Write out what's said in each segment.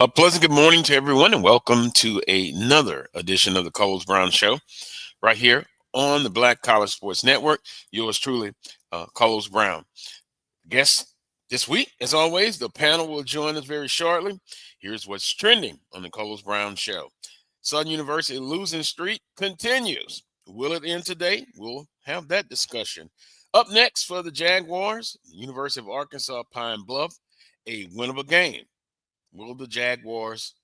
A pleasant good morning to everyone, and welcome to another edition of the Coles Brown Show right here on the Black College Sports Network. Yours truly, Coles Brown. Guest this week, as always, the panel will join us very shortly. Here's what's trending on the Coles Brown Show. Southern University losing streak continues. Will it end today? We'll have that discussion. Up next for the Jaguars, the University of Arkansas Pine Bluff, a winnable game. Will the Jaguars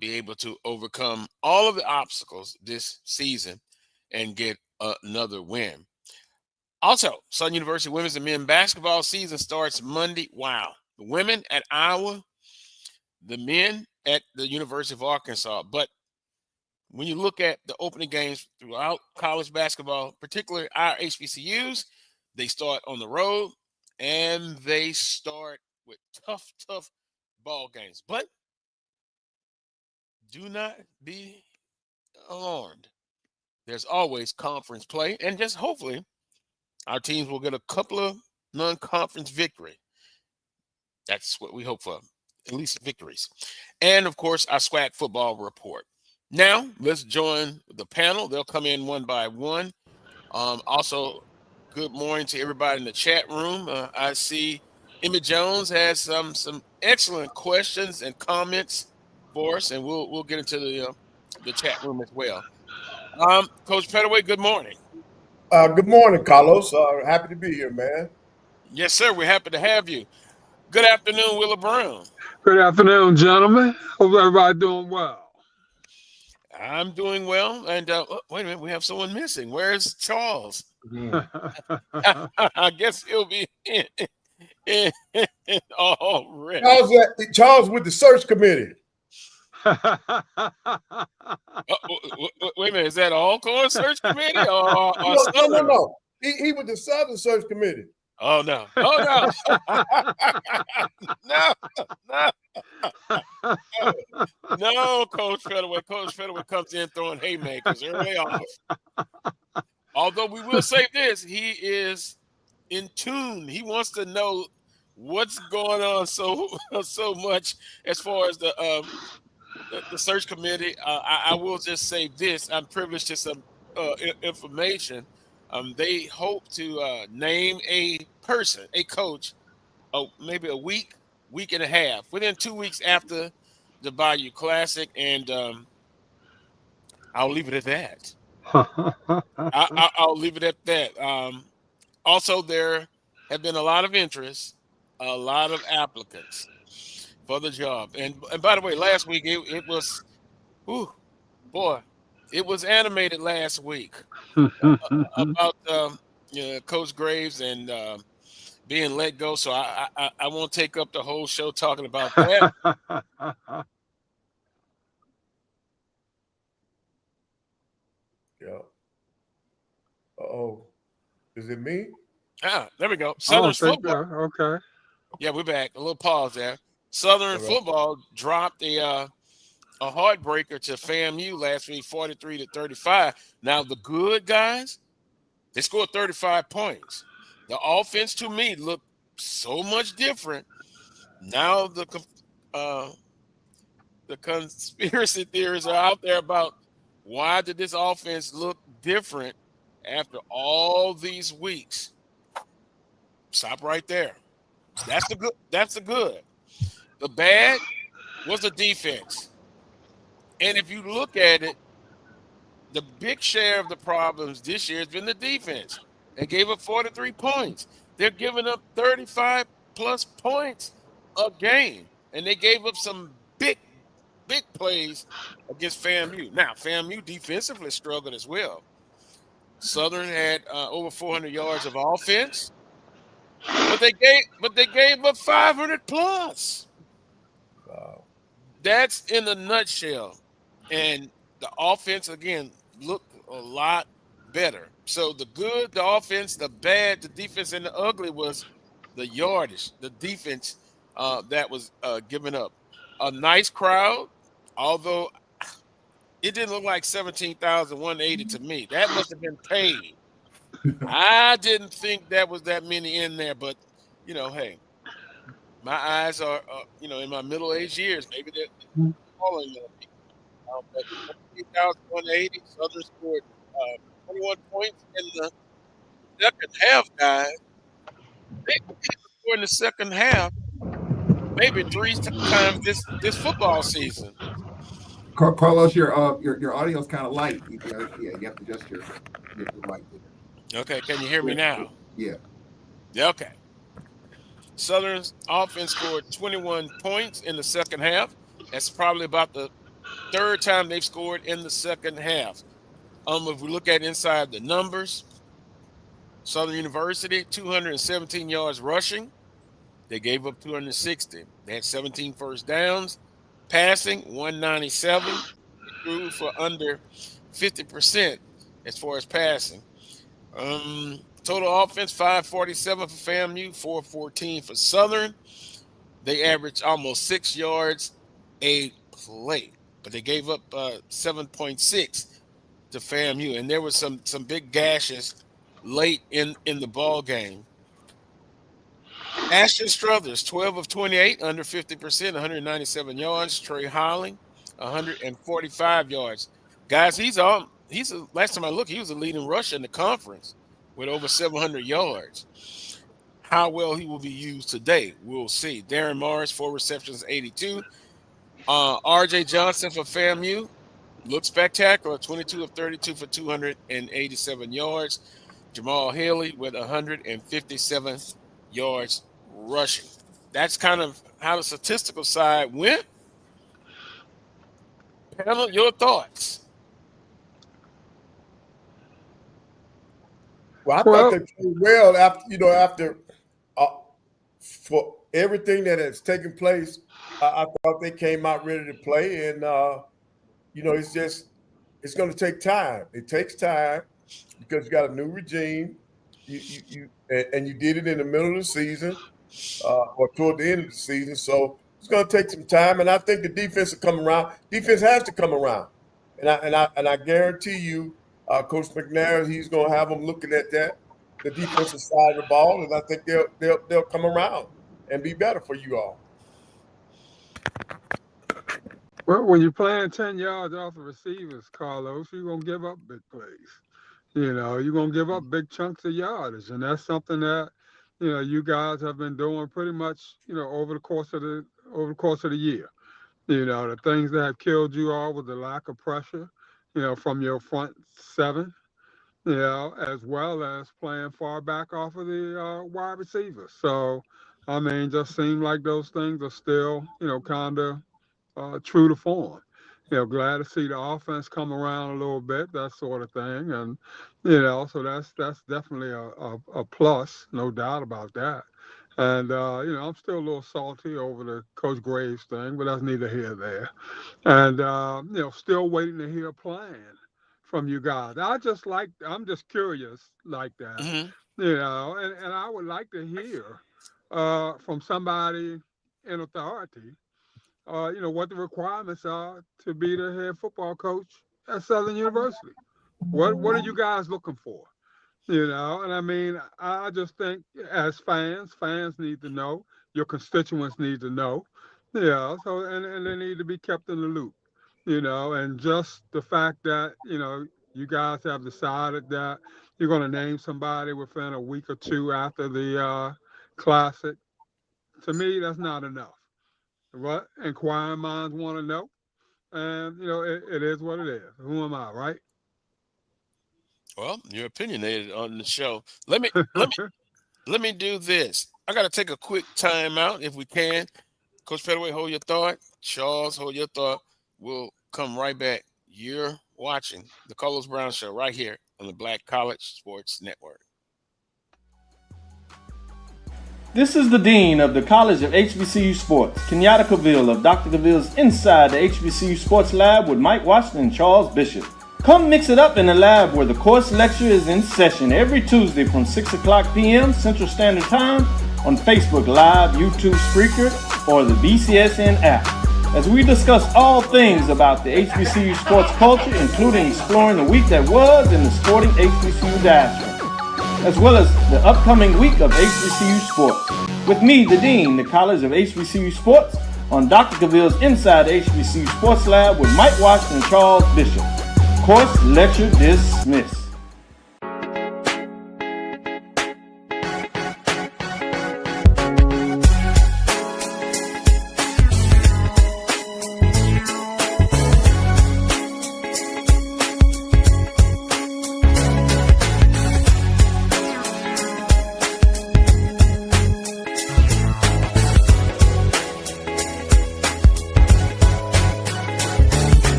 be able to overcome all of the obstacles this season and get another win? Also, Southern University women's and men basketball season starts Monday. Wow. The women at Iowa, the men at the University of Arkansas. But when you look at the opening games throughout college basketball, particularly our HBCUs, they start on the road and they start with tough ball games. But do not be alarmed. There's always conference play, and just hopefully our teams will get a couple of non-conference victory. That's what we hope for, at least victories. And, of course, our SWAC Football Report. Now, let's join the panel. They'll come in one by one. Also, good morning to everybody in the chat room. I see Emmett Jones has some excellent questions and comments for us, and we'll get into the chat room as well. Coach Pettaway, good morning. Good morning, Carlos. Happy to be here, man. Yes, sir. We're happy to have you. Good afternoon, Willa Brown. Good afternoon, gentlemen. Hope everybody doing well. I'm doing well. And wait a minute, we have someone missing. Where's Charles? I guess he'll be in already. Charles with the search committee. Wait a minute, is that Alcorn search committee or No. He with the Southern search committee. Oh no! No, Coach Pettaway. Coach Pettaway comes in throwing haymakers early off. Although we will say this, he is in tune. He wants to know what's going on so much as far as the search committee. I will just say this: I'm privileged to some information. They hope to name a person, a coach, maybe a week and a half, within 2 weeks after the Bayou Classic, and I'll leave it at that. I'll leave it at that. Also, there have been a lot of interest, a lot of applicants for the job. And by the way, last week it was, it was animated last week about Coach Graves and being let go. So I won't take up the whole show talking about that. Yeah. Uh-oh. Is it me? There we go. Southern football. Okay. Yeah, we're back. A little pause there. Southern football dropped a heartbreaker to FAMU last week, 43-35. Now the good guys, they scored 35 points. The offense, to me, looked so much different. Now the conspiracy theories are out there about why did this offense look different after all these weeks. Stop right there. That's the good. That's the good. The bad was the defense. And if you look at it, the big share of the problems this year has been the defense. They gave up 43 points. They're giving up 35-plus points a game. And they gave up some big plays against FAMU. Now, FAMU defensively struggled as well. Southern had over 400 yards of offense. But they gave up 500-plus. Wow. That's in a nutshell. And the offense, again, looked a lot better. So the good, the offense, the bad, the defense, and the ugly was the yardage, the defense that was given up. A nice crowd, although it didn't look like 17,180 to me. That must have been paid. I didn't think that was that many in there, but, hey, my eyes are, in my middle-aged years. Maybe they're falling on me. But 28,180, Southern scored 21 points in the second half, guys. They scored in the second half maybe three times this football season. Carlos, your audio's kind of light. You have to adjust your mic there. Okay, can you hear me now? Yeah. Okay. Southern's offense scored 21 points in the second half. That's probably about the third time they've scored in the second half. If we look at inside the numbers, Southern University, 217 yards rushing. They gave up 260. They had 17 first downs. Passing, 197. They threw for under 50% as far as passing. Total offense, 547 for FAMU, 414 for Southern. They averaged almost 6 yards a play, but they gave up 7.6 to FAMU. And there was some big gashes late in the ball game. Ashton Struthers, 12 of 28, under 50%, 197 yards. Trey Howling, 145 yards. Guys, last time I looked, he was a leading rusher in the conference with over 700 yards. How well he will be used today, we'll see. Darren Morris, 4 receptions, 82. RJ Johnson for FAMU looked spectacular, 22 of 32 for 287 yards. Jamal Haley with 157 yards rushing. That's kind of how the statistical side went. Panel, your thoughts? Well, I thought they played well after for everything that has taken place. I thought they came out ready to play, and it's going to take time. It takes time because you got a new regime. You did it in the middle of the season or toward the end of the season, so it's going to take some time. And I think the defense will come around. Defense has to come around, and I guarantee you, Coach McNair, he's going to have them looking at that, the defensive side of the ball, and I think they'll come around and be better for you all. Well, when you're playing 10 yards off the receivers, Carlos, you're going to give up big plays. You're going to give up big chunks of yardage, and that's something that, you guys have been doing pretty much, over the course of the year. The things that have killed you all was the lack of pressure, from your front seven, as well as playing far back off of the wide receivers. So, just seem like those things are still, kind of true to form. Glad to see the offense come around a little bit, that sort of thing. And, so that's definitely a plus, no doubt about that. And, I'm still a little salty over the Coach Graves thing, but that's neither here nor there. And, still waiting to hear a plan from you guys. I'm just curious like that, Mm-hmm. and I would like to hear from somebody in authority, what the requirements are to be the head football coach at Southern University. What are you guys looking for? And I just think as fans need to know, your constituents need to know, so and they need to be kept in the loop, and just the fact that, you guys have decided that you're going to name somebody within a week or two after the Classic, to me, that's not enough. What inquiring minds want to know, and it is what it is. Who am I, right? Well, you're opinionated on the show. Let me do this. I got to take a quick time out if we can. Coach Pettaway, hold your thought. Charles, hold your thought. We'll come right back. You're watching the Carlos Brown Show right here on the Black College Sports Network. This is the Dean of the College of HBCU Sports, Kenyatta Cavill of Dr. Cavill's Inside the HBCU Sports Lab with Mike Washington and Charles Bishop. Come mix it up in the lab where the course lecture is in session every Tuesday from 6 o'clock p.m. Central Standard Time on Facebook Live, YouTube Spreaker, or the BCSN app, as we discuss all things about the HBCU sports culture, including exploring the week that was in the sporting HBCU diaspora, as well as the upcoming week of HBCU sports. with me, the Dean, the College of HBCU Sports, on Dr. Cavill's Inside the HBCU Sports Lab with Mike Washington and Charles Bishop. Course lecture dismissed.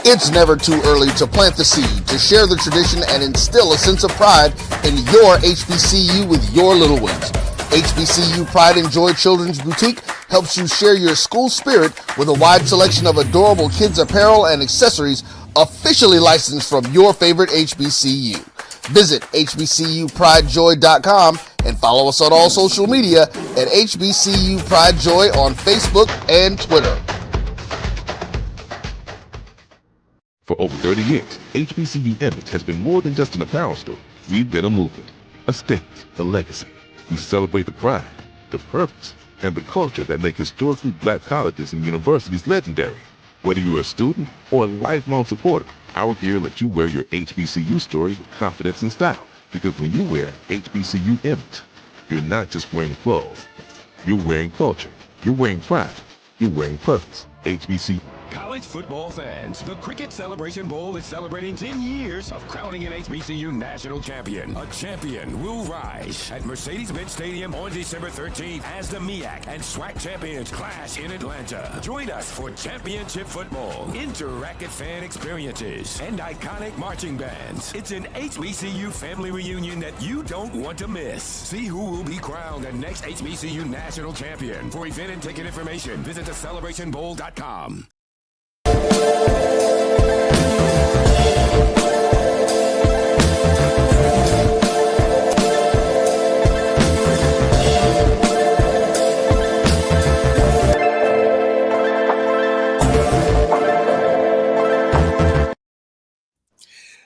It's never too early to plant the seed, to share the tradition, and instill a sense of pride in your HBCU with your little ones. HBCU Pride and Joy Children's Boutique helps you share your school spirit with a wide selection of adorable kids apparel and accessories officially licensed from your favorite HBCU. Visit hbcupridejoy.com and follow us on all social media at HBCU Pride Joy on Facebook and Twitter. For over 30 years, HBCU Image has been more than just an apparel store. We've been a movement, a stance, a legacy. We celebrate the pride, the purpose, and the culture that make historically black colleges and universities legendary. Whether you're a student or a lifelong supporter, our gear lets you wear your HBCU story with confidence and style. Because when you wear HBCU Image, you're not just wearing clothes. You're wearing culture. You're wearing pride. You're wearing purpose. HBCU. College football fans, the Cricket Celebration Bowl is celebrating 10 years of crowning an HBCU national champion. A champion will rise at Mercedes-Benz Stadium on December 13th as the MEAC and SWAC champions clash in Atlanta. Join us for championship football, interactive fan experiences, and iconic marching bands. It's an HBCU family reunion that you don't want to miss. See who will be crowned the next HBCU national champion. For event and ticket information, visit thecelebrationbowl.com.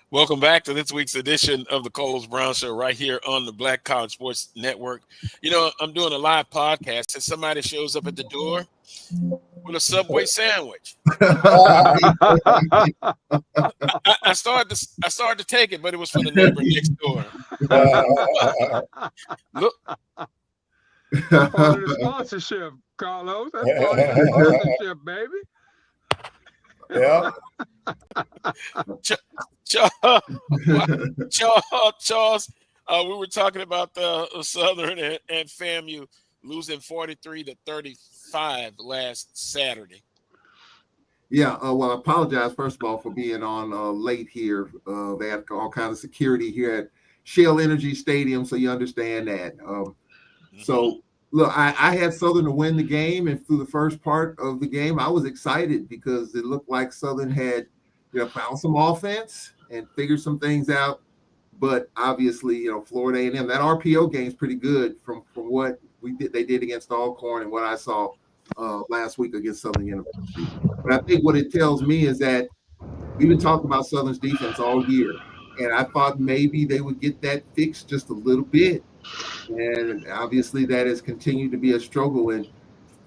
Welcome back to this week's edition of the Carlos Brown Show right here on the Black College Sports Network. You know, I'm doing a live podcast and somebody shows up at the door with a Subway sandwich. I started to take it, but it was for the neighbor next door. Look. That's part of the sponsorship, Carlos. That's part of the sponsorship, baby. Yeah. Charles, we were talking about the Southern and FAMU losing 43-35 last Saturday. Yeah, well, I apologize, first of all, for being on late here. They have all kinds of security here at Shell Energy Stadium, so you understand that. So, look, I had Southern to win the game, and through the first part of the game, I was excited because it looked like Southern had, found some offense and figured some things out. But obviously, Florida A&M, that RPO game is pretty good from what they did against Alcorn and what I saw last week against Southern University. But I think what it tells me is that we've been talking about Southern's defense all year, and I thought maybe they would get that fixed just a little bit. And obviously that has continued to be a struggle. And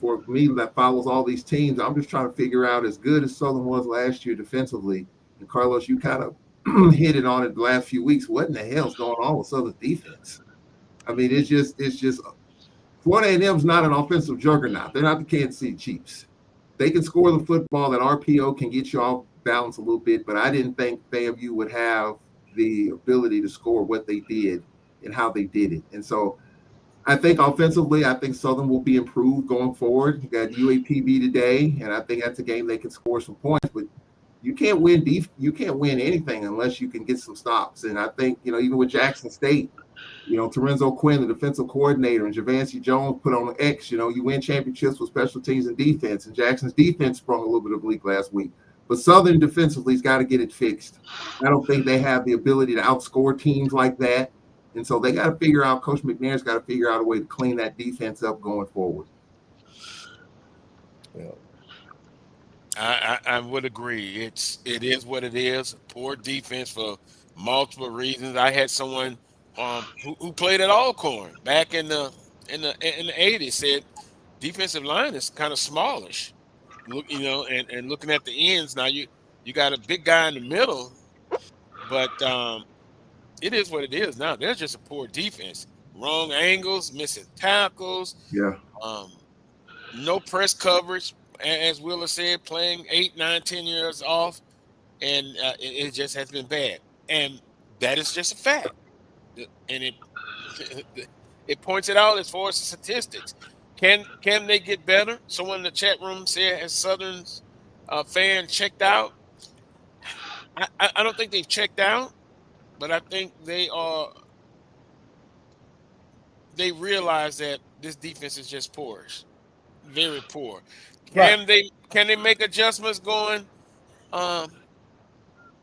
for me, that follows all these teams, I'm just trying to figure out, as good as Southern was last year defensively, and Carlos, you kind of hit it on it the last few weeks. What in the hell's going on with Southern defense? I mean, it's just Florida A&M's not an offensive juggernaut. They're not the Kansas City Chiefs. They can score the football. That RPO can get you off balance a little bit, but I didn't think FAMU would have the ability to score what they did and how they did it. And so I think offensively, I think Southern will be improved going forward. You got UAPB today, and I think that's a game they can score some points, but you can't win anything unless you can get some stops. And I think, even with Jackson State, Terenzo Quinn, the defensive coordinator, and Javancy Jones put on X, you win championships with special teams and defense. And Jackson's defense sprung a little bit of a leak last week. But Southern defensively has got to get it fixed. I don't think they have the ability to outscore teams like that. And so they got to figure out, Coach McNair's got to figure out a way to clean that defense up going forward. Yeah. I would agree. It is what it is. Poor defense for multiple reasons. I had someone who played at Alcorn back in the 80s said defensive line is kind of smallish. Look, and looking at the ends now, you got a big guy in the middle, but it is what it is now. There's just a poor defense, wrong angles, missing tackles, Yeah. no press coverage, as Willa said, playing 8, 9, 10 years off, and it just has been bad, and that is just a fact, and it points it out as far as the statistics. Can they get better? Someone in the chat room said, has Southern's fan checked out? I don't think they've checked out, but I think they realize that this defense is just poor, very poor. Can they make adjustments going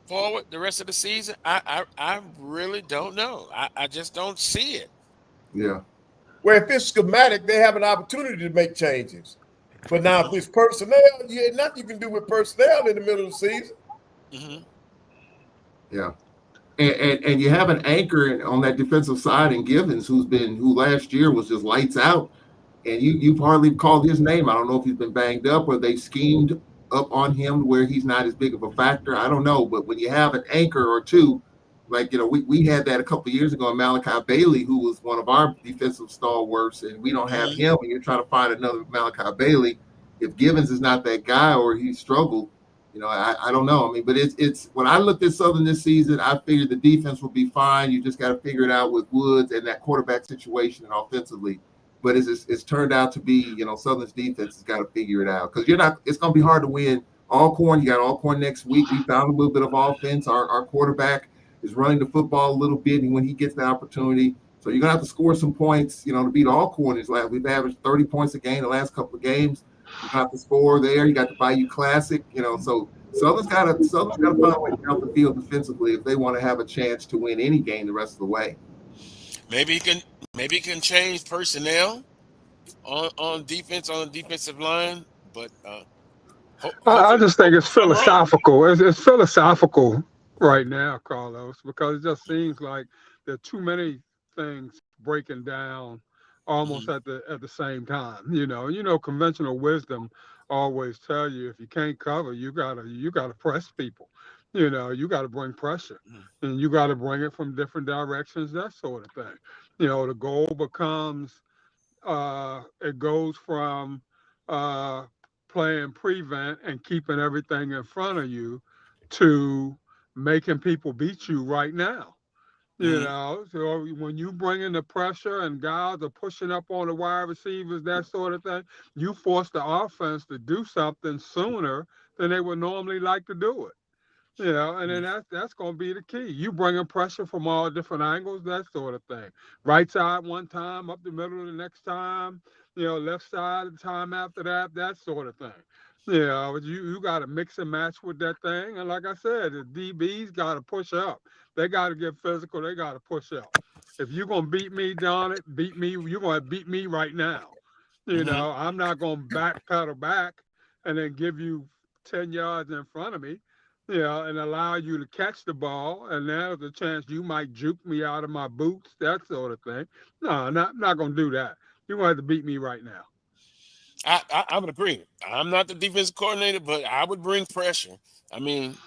forward the rest of the season? I really don't know. I just don't see it. Yeah. Well, if it's schematic, they have an opportunity to make changes. But now, if it's personnel, nothing you can do with personnel in the middle of the season. Mm-hmm. Yeah. And you have an anchor on that defensive side in Givens, who last year was just lights out, and you've hardly called his name. I don't know if he's been banged up or they schemed up on him where he's not as big of a factor. I don't know, but when you have an anchor or two, like we had that a couple of years ago in Malachi Bailey, who was one of our defensive stalwarts, and we don't have him, and you're trying to find another Malachi Bailey. If Givens is not that guy or he struggled, I don't know. I mean, but it's when I looked at Southern this season, I figured the defense would be fine. You just got to figure it out with Woods and that quarterback situation and offensively. But it's turned out to be, Southern's defense has got to figure it out, because it's going to be hard to win. Alcorn, you got Alcorn next week. We found a little bit of offense. Our quarterback is running the football a little bit, and when he gets the opportunity, so you're gonna have to score some points, to beat Alcorn. We've averaged 30 points a game the last couple of games. You have to score there. You got the Bayou Classic, so Southern's got to find a way to get out the field defensively if they want to have a chance to win any game the rest of the way. Maybe he can change personnel on defense, on the defensive line, but I just think it's philosophical. It's philosophical right now, Carlos, because it just seems like there are too many things breaking down almost at the same time. Conventional wisdom always tell you if you can't cover, you gotta press people. You got to bring pressure, and you got to bring it from different directions, that sort of thing. The goal becomes it goes from playing prevent and keeping everything in front of you to making people beat you right now. So when you bring in the pressure and guys are pushing up on the wide receivers, that sort of thing, you force the offense to do something sooner than they would normally like to do it. And then that's going to be the key. You bringing pressure from all different angles, that sort of thing. Right side one time, up the middle the next time, left side the time after that sort of thing. You got to mix and match with that thing. And like I said, the DBs got to push up. They got to get physical. They got to push up. If you're going to beat me, darn it, beat me. You're going to beat me right now. I'm not going to backpedal back and then give you 10 yards in front of me. And allow you to catch the ball, and there's a chance you might juke me out of my boots, that sort of thing. No, I'm not going to do that. You're going to have to beat me right now. I would agree. I'm not the defensive coordinator, but I would bring pressure. I mean,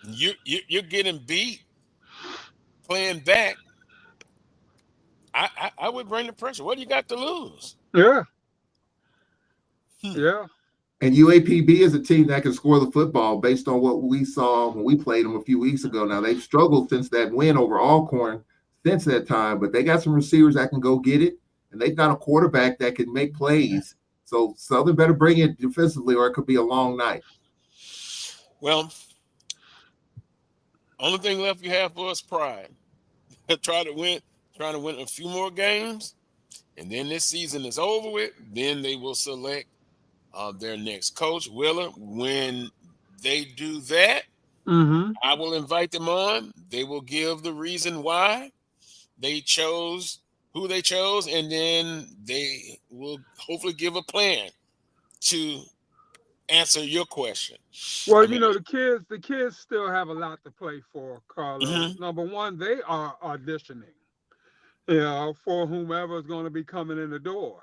you're getting beat playing back. I would bring the pressure. What do you got to lose? Yeah. Yeah. And UAPB is a team that can score the football based on what we saw when we played them a few weeks ago. Now, they've struggled since that win over Alcorn since that time, but they got some receivers that can go get it, and they've got a quarterback that can make plays. So Southern better bring it defensively, or it could be a long night. Well, only thing left you have for us pride. Try to win a few more games, and then this season is over with. Then they will select their next coach. Willa, when they do that, I will invite them on. They will give the reason why they chose who they chose, and then they will hopefully give a plan to answer your question. Well, I mean, the kids still have a lot to play for, Carlos. mhm, Number one, they are auditioning, for whomever is going to be coming in the door,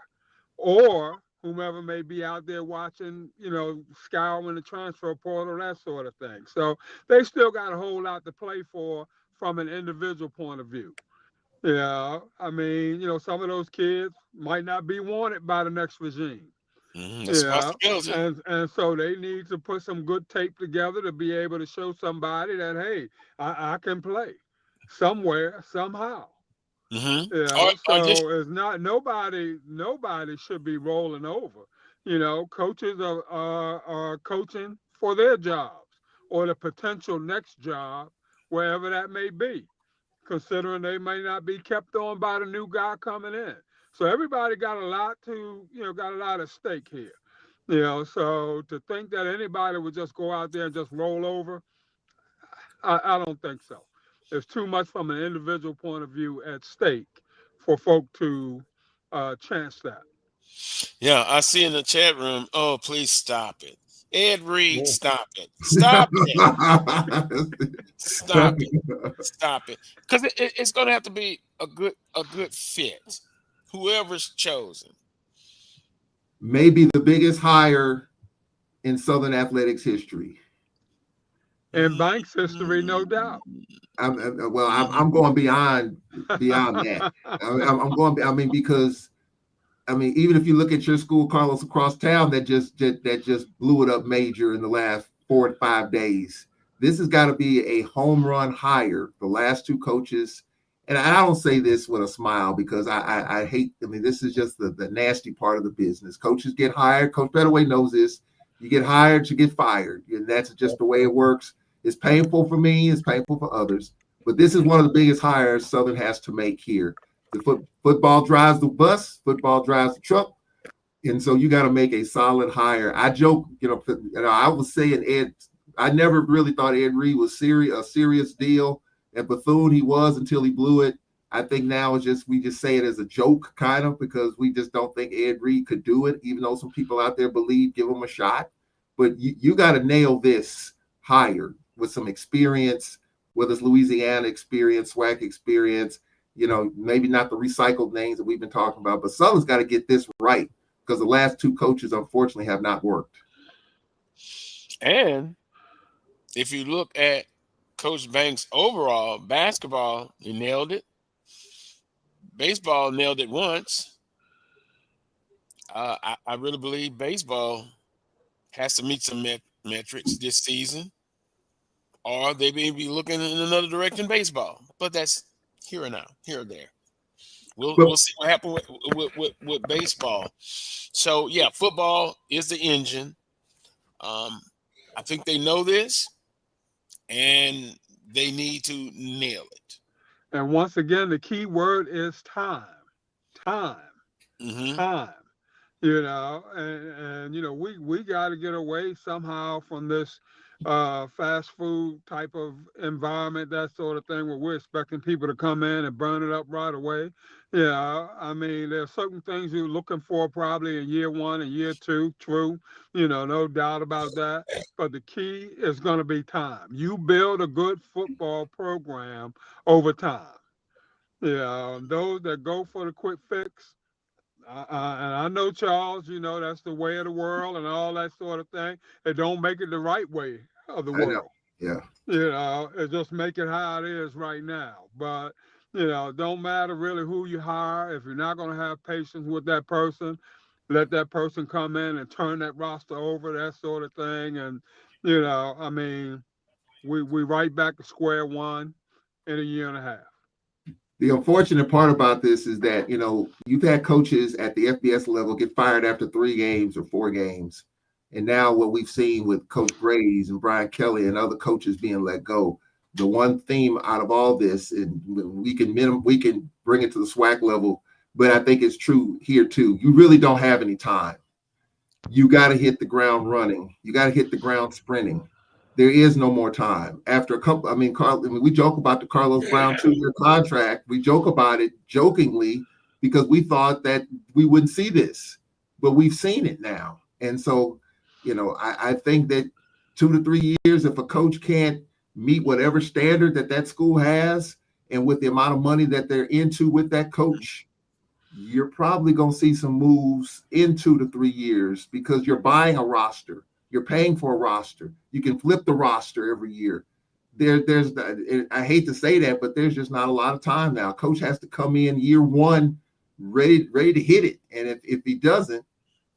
or whomever may be out there watching, scouring the transfer portal, that sort of thing. So they still got a whole lot to play for from an individual point of view. Yeah, I mean, some of those kids might not be wanted by the next regime. that's a Yeah, possibility. and so they need to put some good tape together to be able to show somebody that, hey, I can play somewhere somehow. Or just So it's not nobody should be rolling over. Coaches are coaching for their jobs or the potential next job, wherever that may be, considering they may not be kept on by the new guy coming in. So everybody got a lot got a lot at stake here. So to think that anybody would just go out there and just roll over, I don't think so. There's too much from an individual point of view at stake for folk to chance that. yeah, I see in the chat room. Oh, please stop it, Ed Reed. Yeah. Stop it. Stop it. Stop it. Stop it. Because it's going to have to be a good fit. Whoever's chosen. Maybe the biggest hire in Southern athletics history. In Banks history, no doubt. I'm going beyond that. I'm going. I mean, because even if you look at your school, Carlos, across town, that just blew it up major in the last 4 to 5 days. This has got to be a home run hire. The last two coaches, and I don't say this with a smile because I hate. This is just the nasty part of the business. Coaches get hired. Coach Pettaway knows this. You get hired, you get fired, and that's just the way it works. It's painful for me. It's painful for others. But this is one of the biggest hires Southern has to make here. The football drives the bus. Football drives the truck. And so you got to make a solid hire. I joke, I was saying Ed. I never really thought Ed Reed was a serious deal. At Bethune, he was until he blew it. I think now we just say it as a joke, kind of, because we just don't think Ed Reed could do it, even though some people out there give him a shot. But you got to nail this hire with some experience, whether it's Louisiana experience, SWAC experience, maybe not the recycled names that we've been talking about, but Southern's got to get this right because the last two coaches, unfortunately, have not worked. And if you look at Coach Banks' overall basketball, he nailed it. Baseball nailed it once. I really believe baseball has to meet some metrics this season, or they may be looking in another direction baseball. But that's here and there. We'll see what happens with baseball. So, yeah, football is the engine. I think they know this, and they need to nail it. And once again, the key word is time. Time. And we got to get away somehow from this fast food type of environment, that sort of thing, where we're expecting people to come in and burn it up right away. There's certain things you're looking for probably in year 1 and year 2, true, no doubt about that. But the key is going to be time. You build a good football program over time. Those that go for the quick fix, and I know, Charles, that's the way of the world and all that sort of thing. It don't make it the right way of the world. Yeah. It just make it how it is right now. But, don't matter really who you hire. If you're not going to have patience with that person, let that person come in and turn that roster over, that sort of thing. And, we right back to square one in a year and a half. The unfortunate part about this is that, you've had coaches at the FBS level get fired after 3 games or 4 games. And now what we've seen with Coach Graves and Brian Kelly and other coaches being let go, the one theme out of all this, and we can bring it to the SWAC level, but I think it's true here too. You really don't have any time. You got to hit the ground running. You got to hit the ground sprinting. There is no more time. After a couple, we joke about the Carlos Brown 2-year contract. We joke about it jokingly because we thought that we wouldn't see this, but we've seen it now. And so I think that 2 to 3 years, if a coach can't meet whatever standard that school has, and with the amount of money that they're into with that coach, you're probably going to see some moves in 2 to 3 years, because you're buying a roster. You're paying for a roster. You can flip the roster every year. I hate to say that, but there's just not a lot of time now. Coach has to come in year one ready to hit it. And if he doesn't,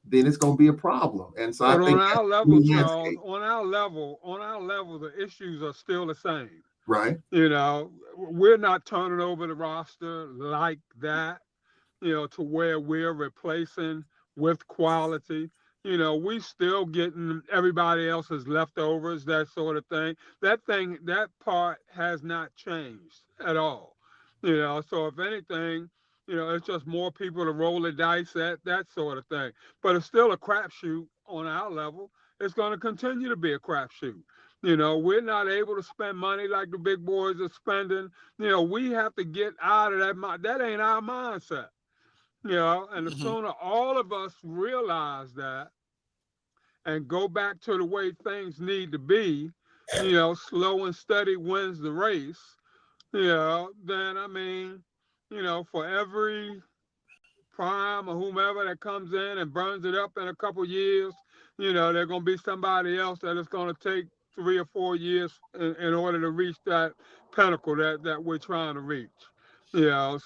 then it's going to be a problem. And so I think on our level, Charles, on our level, the issues are still the same. Right. We're not turning over the roster like that, to where we're replacing with quality. We still getting everybody else's leftovers, that sort of thing. That part has not changed at all. So if anything, it's just more people to roll the dice at, that sort of thing. But it's still a crapshoot on our level. It's going to continue to be a crapshoot. We're not able to spend money like the big boys are spending. We have to get out of that. That ain't our mindset. And the sooner all of us realize that and go back to the way things need to be, slow and steady wins the race, then for every prime or whomever that comes in and burns it up in a couple years, there's going to be somebody else that is going to take 3 or 4 years in order to reach that pinnacle that we're trying to reach. So,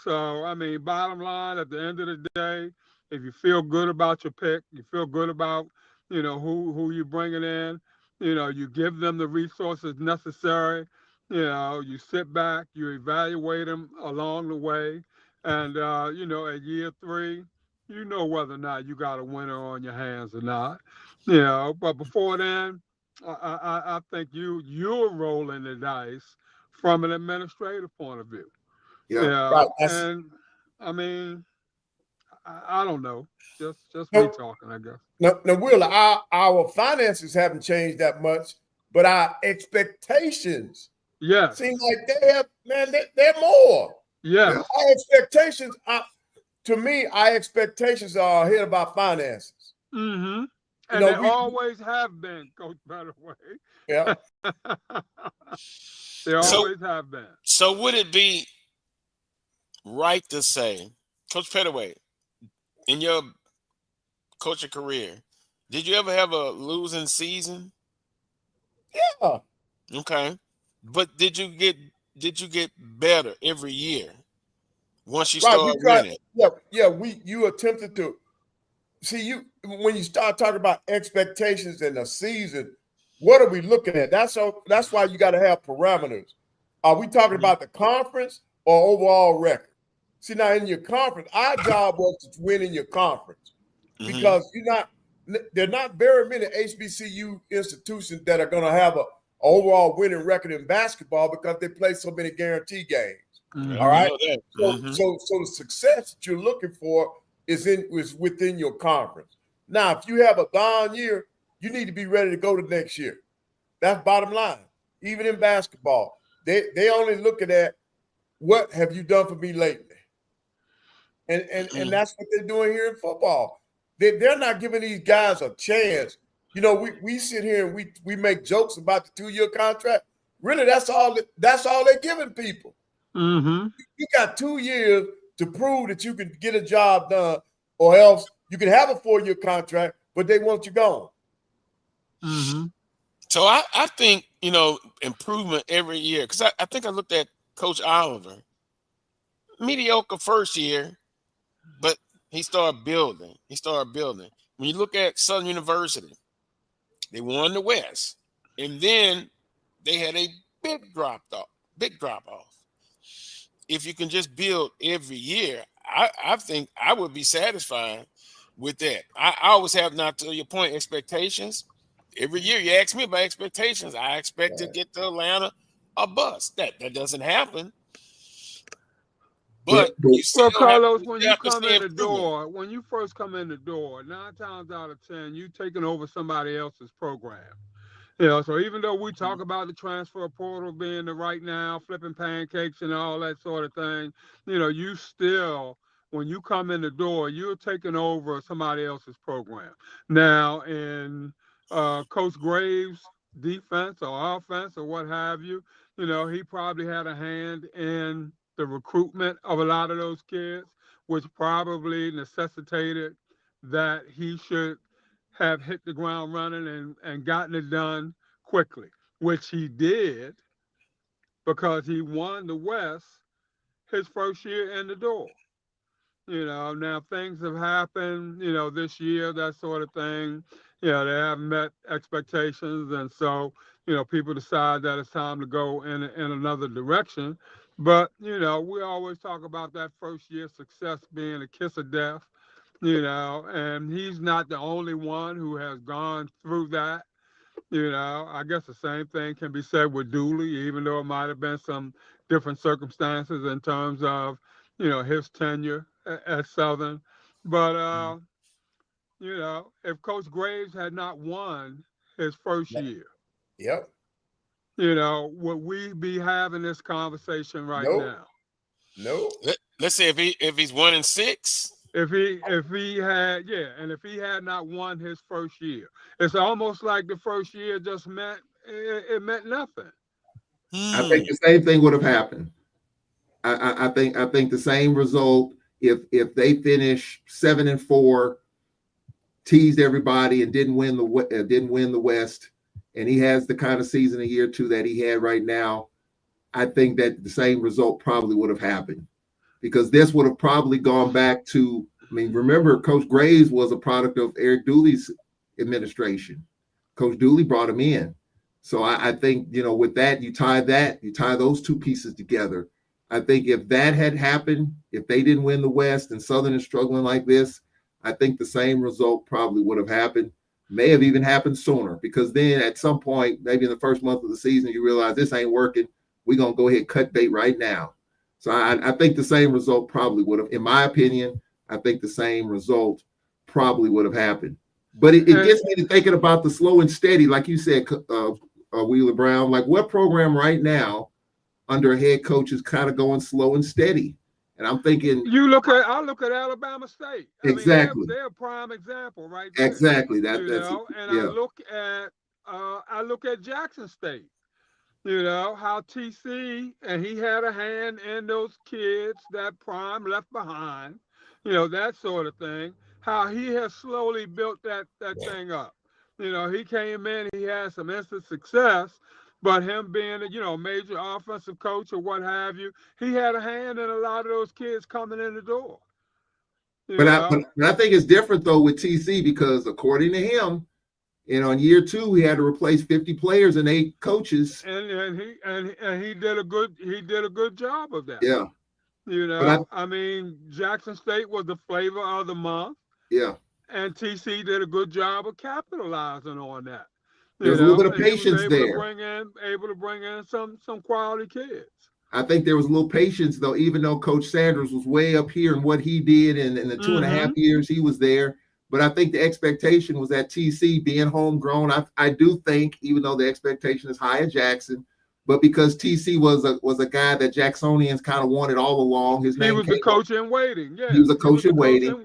bottom line, at the end of the day, if you feel good about your pick, you feel good about, who you're bringing in, you give them the resources necessary, you sit back, you evaluate them along the way. And, at year 3, whether or not you got a winner on your hands or not, but before then, I think you're rolling the dice from an administrative point of view. Yeah, right. And I don't know. Just me talking, I guess. Now, Will, our finances haven't changed that much, but our expectations seem like they have, man, they're more. Yeah. Our expectations our expectations are ahead of our finances. Mm-hmm. And they always have been, Coach Pettaway. Yeah. They always have been. So would it be right to say, Coach Pettaway, in your coaching career, did you ever have a losing season? Yeah. Okay. But did you get better every year once you started winning? Yeah. You attempted to see when you start talking about expectations in a season. What are we looking at? That's why you got to have parameters. Are we talking about the conference or overall record? See, now in your conference, our job was to win in your conference because there are not very many HBCU institutions that are going to have an overall winning record in basketball because they play so many guarantee games. All right. So the success that you're looking for is within your conference. Now, if you have a down year, you need to be ready to go to next year. That's bottom line. Even in basketball, they only looking at what have you done for me lately. And that's what they're doing here in football. They're not giving these guys a chance. We sit here and we make jokes about the 2-year contract. Really, that's all they're giving people. Mm-hmm. You got 2 years to prove that you can get a job done, or else you can have a 4-year contract, but they want you gone. Mm-hmm. So I think, improvement every year, because I think I looked at Coach Oliver. Mediocre first year, but he started building. When you look at Southern University, they won the West, and then they had a big drop off. If you can just build every year, I think I would be satisfied with that. I always have, not to your point, expectations. Every year you ask me about expectations. I expect to get to Atlanta or bust. That doesn't happen. But Carlos, when you come in the door, when you first come in the door, 9 times out of 10, you taking over somebody else's program. So even though we talk about the transfer portal being the right now, flipping pancakes and all that sort of thing, you still, when you come in the door, you're taking over somebody else's program. Now, in Coach Graves' defense or offense or what have you. He probably had a hand in the recruitment of a lot of those kids, which probably necessitated that he should have hit the ground running and gotten it done quickly, which he did because he won the West his first year in the door. Now things have happened, this year, that sort of thing. They haven't met expectations. And so, people decide that it's time to go in another direction. But, we always talk about that first year success being a kiss of death, and he's not the only one who has gone through that. I guess the same thing can be said with Dooley, even though it might have been some different circumstances in terms of, his tenure at Southern. But, if Coach Graves had not won his first year, Yep. would we be having this conversation right now? No. Let's say if he's 1-6. If he had not won his first year, it's almost like the first year just meant nothing. I think the same thing would have happened. I think the same result if they finish 7-4, teased everybody and didn't win the West, and he has the kind of season a year two that he had right now. I think that the same result probably would have happened, because this would have probably gone back to, remember, Coach Graves was a product of Eric Dooley's administration. Coach Dooley brought him in. So I think, with that, you tie those two pieces together. I think if that had happened, if they didn't win the West and Southern is struggling like this, I think the same result probably would have happened. May have even happened sooner, because then at some point, maybe in the first month of the season, you realize this ain't working. We're going to go ahead and cut bait right now. So I think the same result probably would have, in my opinion, I think the same result probably would have happened. But it gets me to thinking about the slow and steady, like you said, Wheeler Brown. Like, what program right now under a head coach is kind of going slow and steady? And I'm thinking, I look at Alabama State. Exactly. They're a prime example, right there. Exactly. I look at Jackson State. How TC, and he had a hand in those kids that prime left behind, that sort of thing, how he has slowly built that thing up. He came in, he had some instant success, but him being a major offensive coach or what have you, he had a hand in a lot of those kids coming in the door. But I think it's different though with TC, because according to him, on year two, he had to replace 50 players and 8 coaches. And he did a good job of that. Yeah. Jackson State was the flavor of the month. Yeah. And TC did a good job of capitalizing on that. There's a little bit of patience there. Able to bring in some quality kids. I think there was a little patience though, even though Coach Sanders was way up here in what he did in the 2.5 years he was there. But I think the expectation was that TC being homegrown. I do think, even though the expectation is high at Jackson, but because TC was a guy that Jacksonians kind of wanted all along. His name he was the coach in waiting. Yeah, he was a coach in waiting.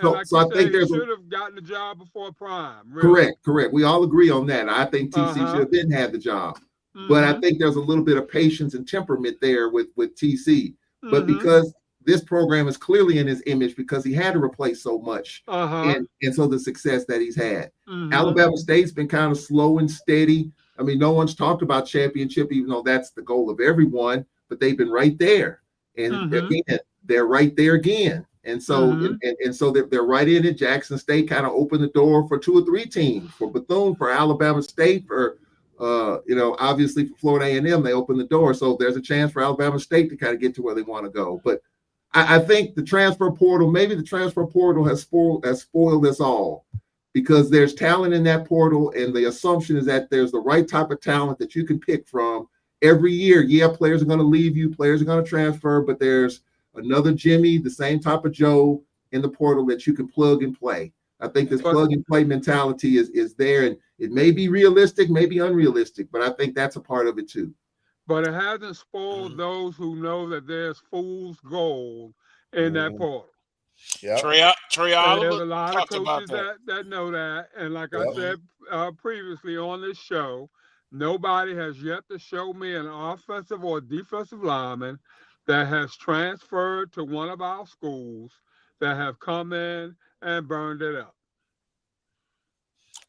So I think he should have gotten the job before prime. Really. Correct. We all agree on that. I think TC should have been had the job, but I think there's a little bit of patience and temperament there with TC. But because this program is clearly in his image, because he had to replace so much, and so the success that he's had. Alabama State's been kind of slow and steady. No one's talked about championship, even though that's the goal of everyone, but they've been right there. And again, they're right there again. And so, and so they're right in it. Jackson State kind of opened the door for 2 or 3 teams, for Bethune, for Alabama State, for obviously for Florida A&M, they opened the door. So there's a chance for Alabama State to kind of get to where they want to go. But I think the transfer portal has spoiled us all, because there's talent in that portal, and the assumption is that there's the right type of talent that you can pick from every year. Yeah, players are going to leave you, players are going to transfer, but there's another Jimmy, the same type of Joe in the portal that you can plug and play. I think this plug and play mentality is there, and it may be realistic, may be unrealistic, but I think that's a part of it too. But it hasn't spoiled those who know that there's fool's gold in that portal. Yeah. Trey And Oliver there's a lot of talked about coaches that. that know that. And like I Yep. said previously on this show, nobody has yet to show me an offensive or defensive lineman that has transferred to one of our schools that have come in and burned it up.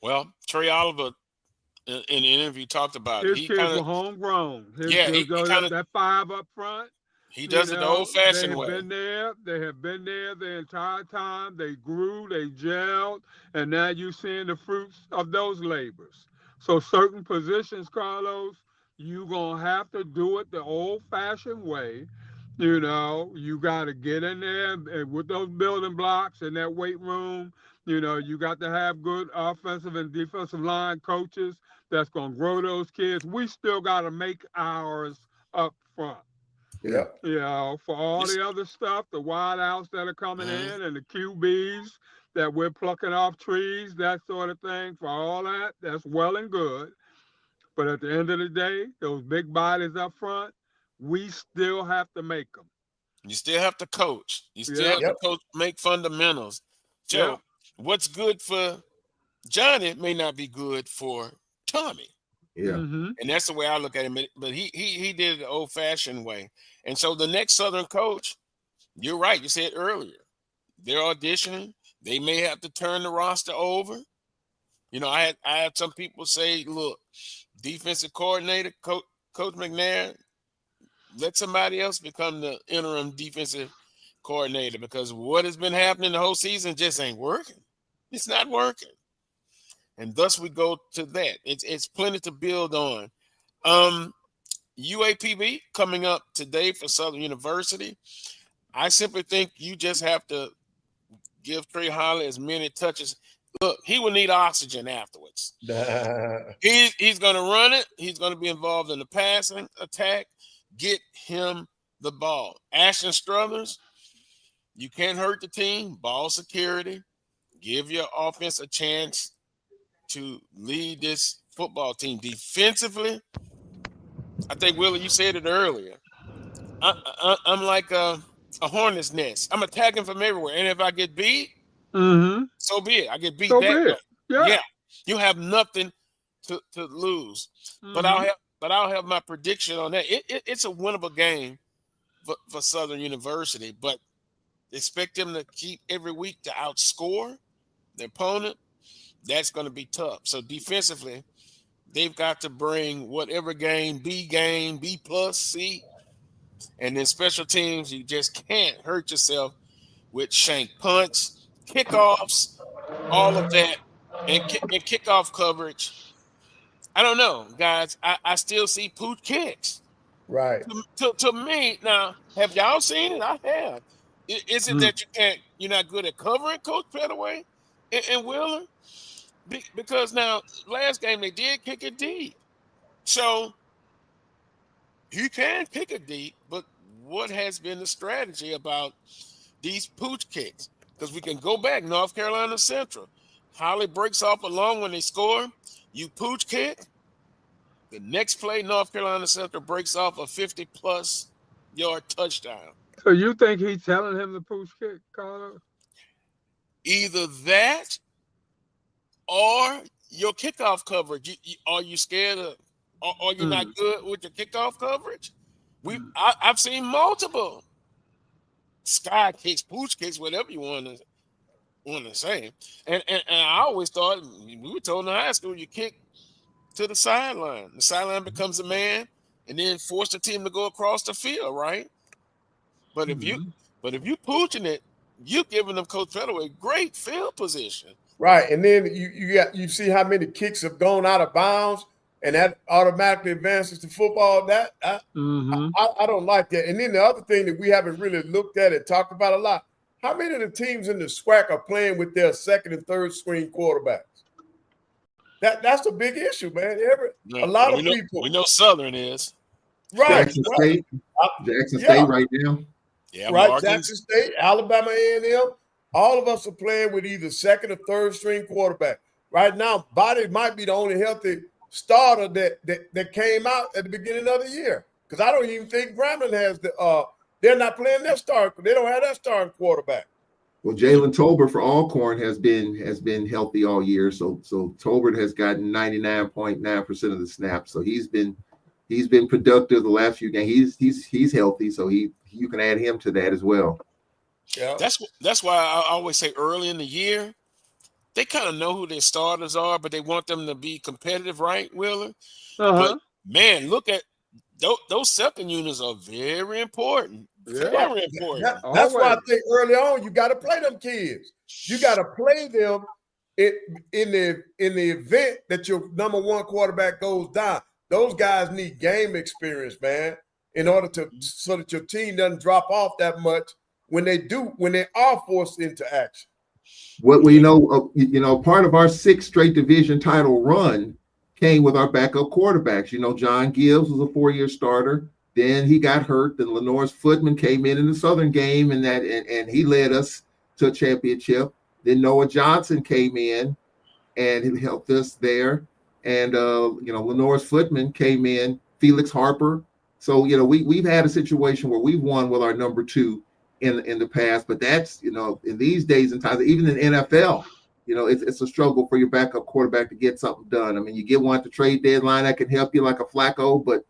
Well, Trey Oliver in an interview talked about it. His He kids kind were of, homegrown. yeah, he kind of, That five up front. he You does it the know, old-fashioned they have way. been there. They have been there the entire time. They grew, they gelled, and now you're seeing the fruits of those labors. So certain positions, Carlos, you're going to have to do it the old-fashioned way. You know, you got to get in there and with those building blocks in that weight room. You know, you got to have good offensive and defensive line coaches that's going to grow those kids. We still got to make ours up front. Yeah. You know, for all Yes. the other stuff, the wideouts that are coming Mhm. in and the QBs that we're plucking off trees, that sort of thing, for all that, that's well and good. But at the end of the day, those big bodies up front, we still have to make them. You still have to coach. You still Yeah. have to Yep. coach, make fundamentals. So Yeah. what's good for Johnny may not be good for Tommy. Yeah. Mm-hmm. And that's the way I look at him. But he did it the old-fashioned way. And so the next Southern coach, you're right. You said earlier, they're auditioning. They may have to turn the roster over. You know, I had some people say, look, defensive coordinator, Coach McNair, let somebody else become the interim defensive coordinator, because what has been happening the whole season just ain't working. It's not working. And thus we go to that. It's plenty to build on. UAPB coming up today for Southern University. I simply think you just have to give Trey Holly as many touches. Look, he will need oxygen afterwards. He's going to run it. He's going to be involved in the passing attack. Get him the ball. Ashton Struthers, you can't hurt the team. Ball security. Give your offense a chance to lead this football team defensively. I think, Willie, you said it earlier. I'm like a hornet's nest. I'm attacking from everywhere. And if I get beat, so be it. I get beat So that be way. it. Yeah. You have nothing to lose. But I'll have my prediction on that. It's a winnable game for Southern University, but expect them to keep every week to outscore the opponent. That's going to be tough. So defensively, they've got to bring whatever game, B plus, C. And then special teams, you just can't hurt yourself with shank punts, kickoffs, all of that, and kickoff coverage. I don't know, guys. I still see pooch kicks. Right. To me, now, have y'all seen it? I have. Is it that you're not good at covering, Coach Pettaway and Wheeler? Because now, last game they did kick it deep. So you can kick it deep, but what has been the strategy about these pooch kicks? Because we can go back, North Carolina Central. Holly breaks off a long when they score. You pooch kick. The next play, North Carolina Central breaks off a 50-plus yard touchdown. So you think he's telling him the pooch kick, Carlos? Either that or your kickoff coverage. Are you scared of, or are you not good with your kickoff coverage? I've seen multiple sky kicks, pooch kicks, whatever you want to say. And I always thought, we were told in high school, you kick to the sideline. The sideline becomes a man, and then force the team to go across the field, right? But if you pooching it, you're giving them Coach Pettaway great field position. Right. And then you see how many kicks have gone out of bounds, and that automatically advances to football. I don't like that. And then the other thing that we haven't really looked at and talked about a lot, how many of the teams in the SWAC are playing with their second and third string quarterbacks? That's a big issue, man. A lot of people. We know Southern is. Right. Jackson State. Jackson State right now. Yeah, right. Morgan. Jackson State, Alabama A&M. All of us are playing with either second or third string quarterback. Right now, Body might be the only healthy starter that came out at the beginning of the year. Because I don't even think Grambling has they're not playing their starter. They don't have that starting quarterback. Well, Jalen Tolbert for Alcorn has been healthy all year. So Tolbert has gotten 99.9% of the snaps. So he's been productive the last few games. He's healthy. So you can add him to that as well. Yeah. That's why I always say early in the year, they kind of know who their starters are, but they want them to be competitive, right, Wheeler? But man, look at those second units are very important. Yeah. Very important. That's why I think early on you got to play them kids. You got to play them in the event that your number one quarterback goes down. Those guys need game experience, man, in order so that your team doesn't drop off that much when they are forced into action. What we know, part of our 6th straight division title run came with our backup quarterbacks. John Gibbs was a 4-year starter. Then he got hurt. Then Lenore's Footman came in the Southern game, and he led us to a championship. Then Noah Johnson came in, and he helped us there. And Lenore's Footman came in. Felix Harper. So we've had a situation where we've won with our number 2 in the past. But that's in these days and times, even in NFL, it's a struggle for your backup quarterback to get something done. I mean, you get one at the trade deadline that can help you like a Flacco, but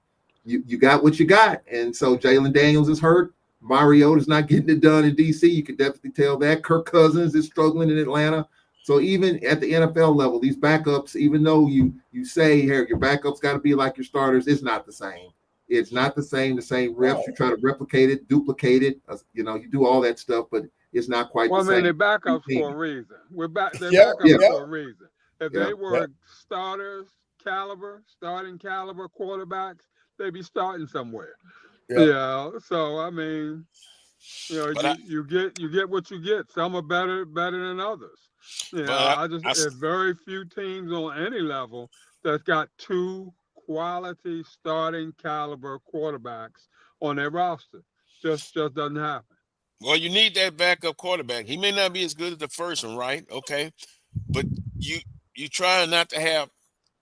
you got what you got. And so Jalen Daniels is hurt. Mariota's not getting it done in D.C. You can definitely tell that. Kirk Cousins is struggling in Atlanta. So even at the NFL level, these backups, even though you say, hey, your backups got to be like your starters, it's not the same. It's not the same reps. You try to replicate it, duplicate it. You do all that stuff, but it's not quite the same. Well, I mean, they're backups for a reason. They're backups for a reason. If they were starting caliber quarterbacks, they'd be starting somewhere. Yeah. So I mean, you get what you get. Some are better than others. There's very few teams on any level that's got 2 quality starting caliber quarterbacks on their roster. Just doesn't happen. Well, you need that backup quarterback. He may not be as good as the first one, right? Okay, but you try not to have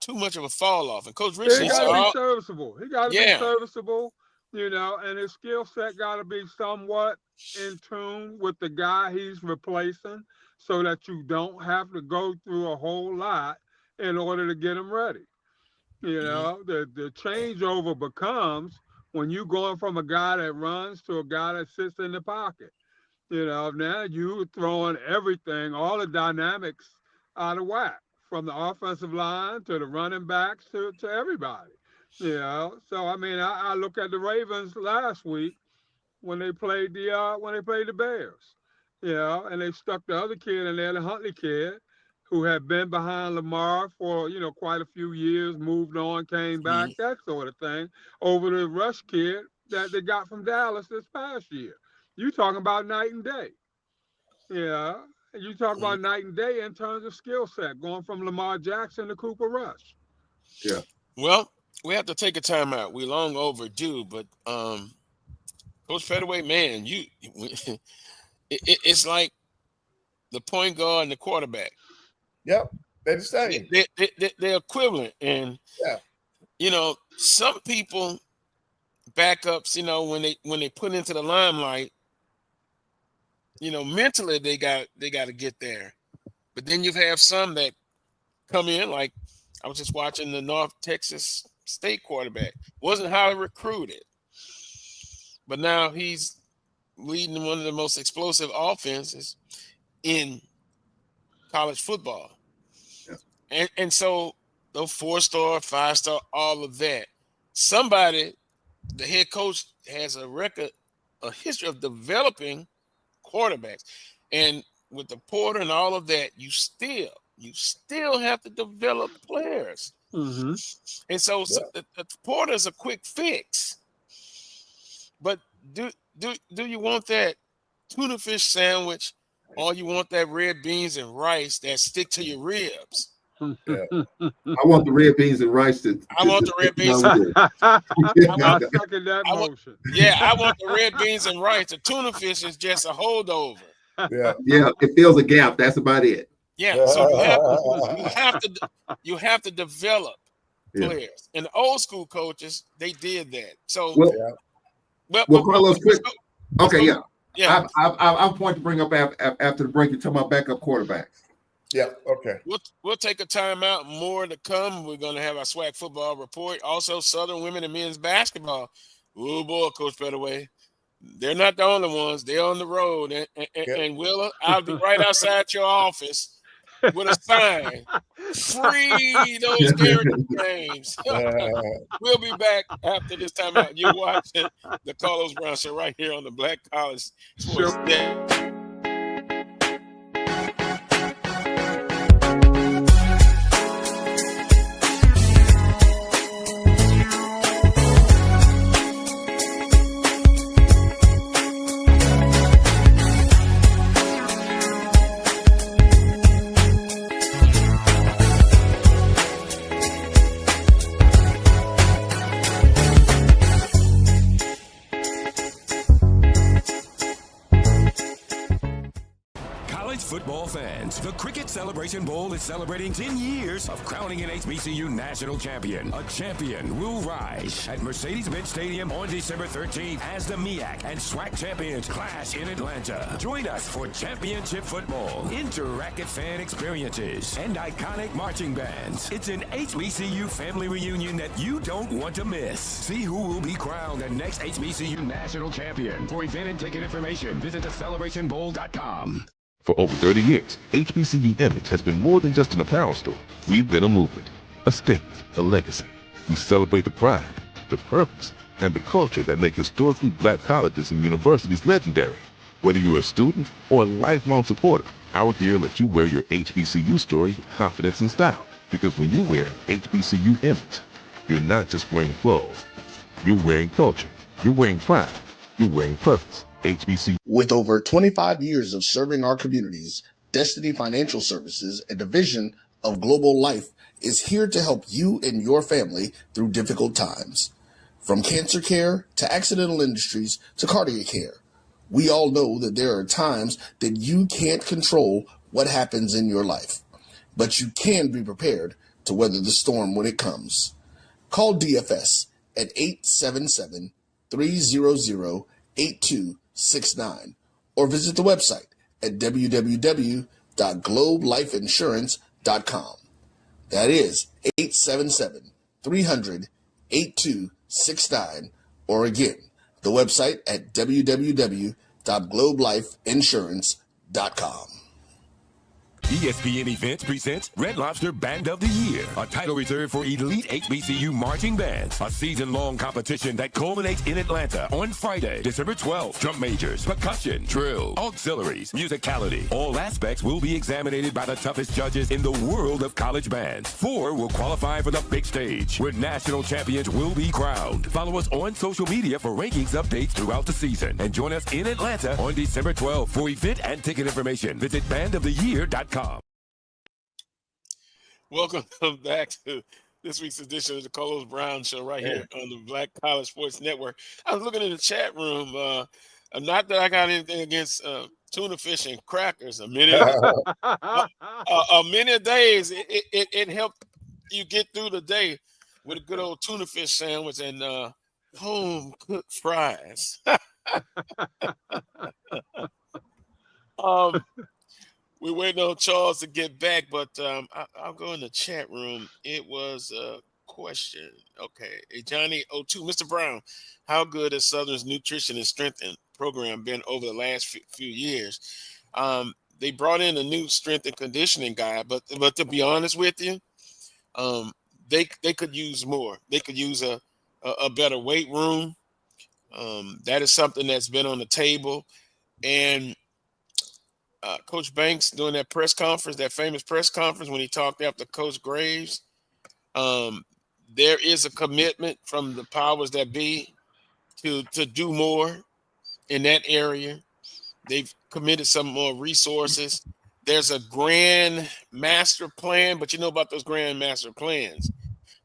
too much of a fall off. And Coach Richardson, he got to be serviceable. He got to be serviceable, and his skill set got to be somewhat in tune with the guy he's replacing, so that you don't have to go through a whole lot in order to get him ready. The changeover becomes when you going from a guy that runs to a guy that sits in the pocket. Now you throwing everything, all the dynamics out of whack, from the offensive line to the running backs to everybody. So I mean, I look at the Ravens last week when they played the Bears. And they stuck the other kid in there, the Huntley kid, who had been behind Lamar for, quite a few years, moved on, came back, that sort of thing, over the Rush kid that they got from Dallas this past year. You talking about night and day. You talk about night and day in terms of skill set, going from Lamar Jackson to Cooper Rush. Yeah. Well, we have to take a timeout. We're long overdue, but Coach Pettaway, man, it's like the point guard and the quarterback. Yep, they're the same. They're equivalent, and some people backups, when they put into the limelight, mentally they got to get there, but then you have some that come in, like I was just watching the North Texas State quarterback, wasn't highly recruited, but now he's leading one of the most explosive offenses in college football. And so those 4-star, 5-star, all of that. Somebody, the head coach, has a history of developing quarterbacks. And with the Porter and all of that, you still have to develop players. Mm-hmm. And so the Porter is a quick fix. But do you want that tuna fish sandwich, or you want that red beans and rice that stick to your ribs? I want the red beans and rice. I want the red beans. I second that motion. I want the red beans and rice. The tuna fish is just a holdover. Yeah, it fills a gap. That's about it. Yeah, so you have to develop players. And the old school coaches, they did that. So well, Carlos, quick. Okay, yeah. Yeah. I have a point to bring up after the break. You're talking about backup quarterbacks. Yeah. Okay. We'll take a timeout. More to come. We're going to have our SWAC football report. Also, Southern women and men's basketball. Oh boy, Coach Pettaway. They're not the only ones. They're on the road. And Willa, I'll be right outside your office with a sign. Free those Garrett games. We'll be back after this timeout. You're watching the Carlos Brown Show right here on the Black College Sports Network. Football fans, the Cricket Celebration Bowl is celebrating 10 years of crowning an HBCU national champion. A champion will rise at Mercedes-Benz Stadium on December 13th as the MEAC and SWAC champions clash in Atlanta. Join us for championship football, interactive fan experiences, and iconic marching bands. It's an HBCU family reunion that you don't want to miss. See who will be crowned the next HBCU national champion. For event and ticket information, visit thecelebrationbowl.com. For over 30 years, HBCU Image has been more than just an apparel store. We've been a movement, a statement, a legacy. We celebrate the pride, the purpose, and the culture that make historically black colleges and universities legendary. Whether you're a student or a lifelong supporter, our gear lets you wear your HBCU story with confidence and style. Because when you wear HBCU Image, you're not just wearing clothes. You're wearing culture. You're wearing pride. You're wearing purpose. HBCU. With over 25 years of serving our communities, Destiny Financial Services, a division of Global Life, is here to help you and your family through difficult times. From cancer care to accidental industries to cardiac care, we all know that there are times that you can't control what happens in your life, but you can be prepared to weather the storm when it comes. Call DFS at 877-300-8269 or visit the website at www.globelifeinsurance.com. That is 877-300-8269, or again, the website at www.globelifeinsurance.com. ESPN Events presents Red Lobster Band of the Year, a title reserved for elite HBCU marching bands. A season-long competition that culminates in Atlanta on Friday, December 12th. Drum majors, percussion, drill, auxiliaries, musicality. All aspects will be examined by the toughest judges in the world of college bands. 4 will qualify for the big stage, where national champions will be crowned. Follow us on social media for rankings updates throughout the season. And join us in Atlanta on December 12th. For event and ticket information, visit bandoftheyear.com. Welcome back to this week's edition of the Carlos Brown Show right here on the Black College Sports Network. I was looking in the chat room. Not that I got anything against tuna fish and crackers. A minute of days, it helped you get through the day with a good old tuna fish sandwich and home cooked fries. We're waiting on Charles to get back, but I'll go in the chat room. It was a question. Okay. Hey, Johnny O2. Mr. Brown, how good has Southern's nutrition and strength program been over the last few years? They brought in a new strength and conditioning guy, but to be honest with you, they could use more. They could use a better weight room. That is something that's been on the table. And Coach Banks doing that press conference, that famous press conference when he talked after Coach Graves, there is a commitment from the powers that be to do more in that area. They've committed some more resources. There's a grand master plan, but you know about those grand master plans.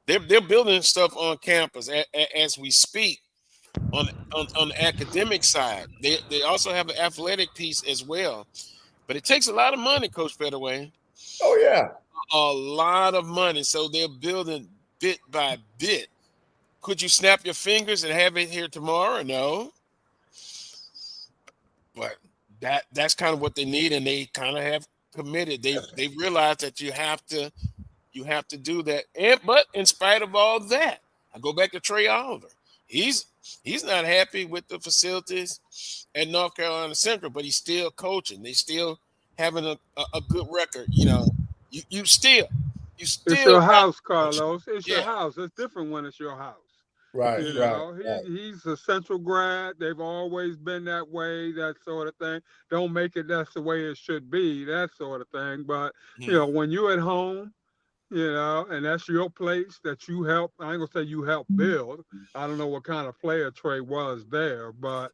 They're building stuff on campus as we speak on the academic side. They also have an athletic piece as well. But it takes a lot of money, Coach Pettaway. Oh, yeah. A lot of money. So they're building bit by bit. Could you snap your fingers and have it here tomorrow? No. but that's kind of what they need, and they kind of have committed. They've realized that you have to do that. But in spite of all that, I go back to Trey Oliver. He's not happy with the facilities at North Carolina Central, but he's still coaching. They still having a good record. You still It's your house, coaching. Carlos. It's your Yeah. house. It's different when it's your house. Right, You right, know, right. he's a Central grad. They've always been that way, that sort of thing. Don't make it that's the way it should be, that sort of thing. But, when you're at home, and that's your place that you help. I ain't gonna say you help build. I don't know what kind of player Trey was there, but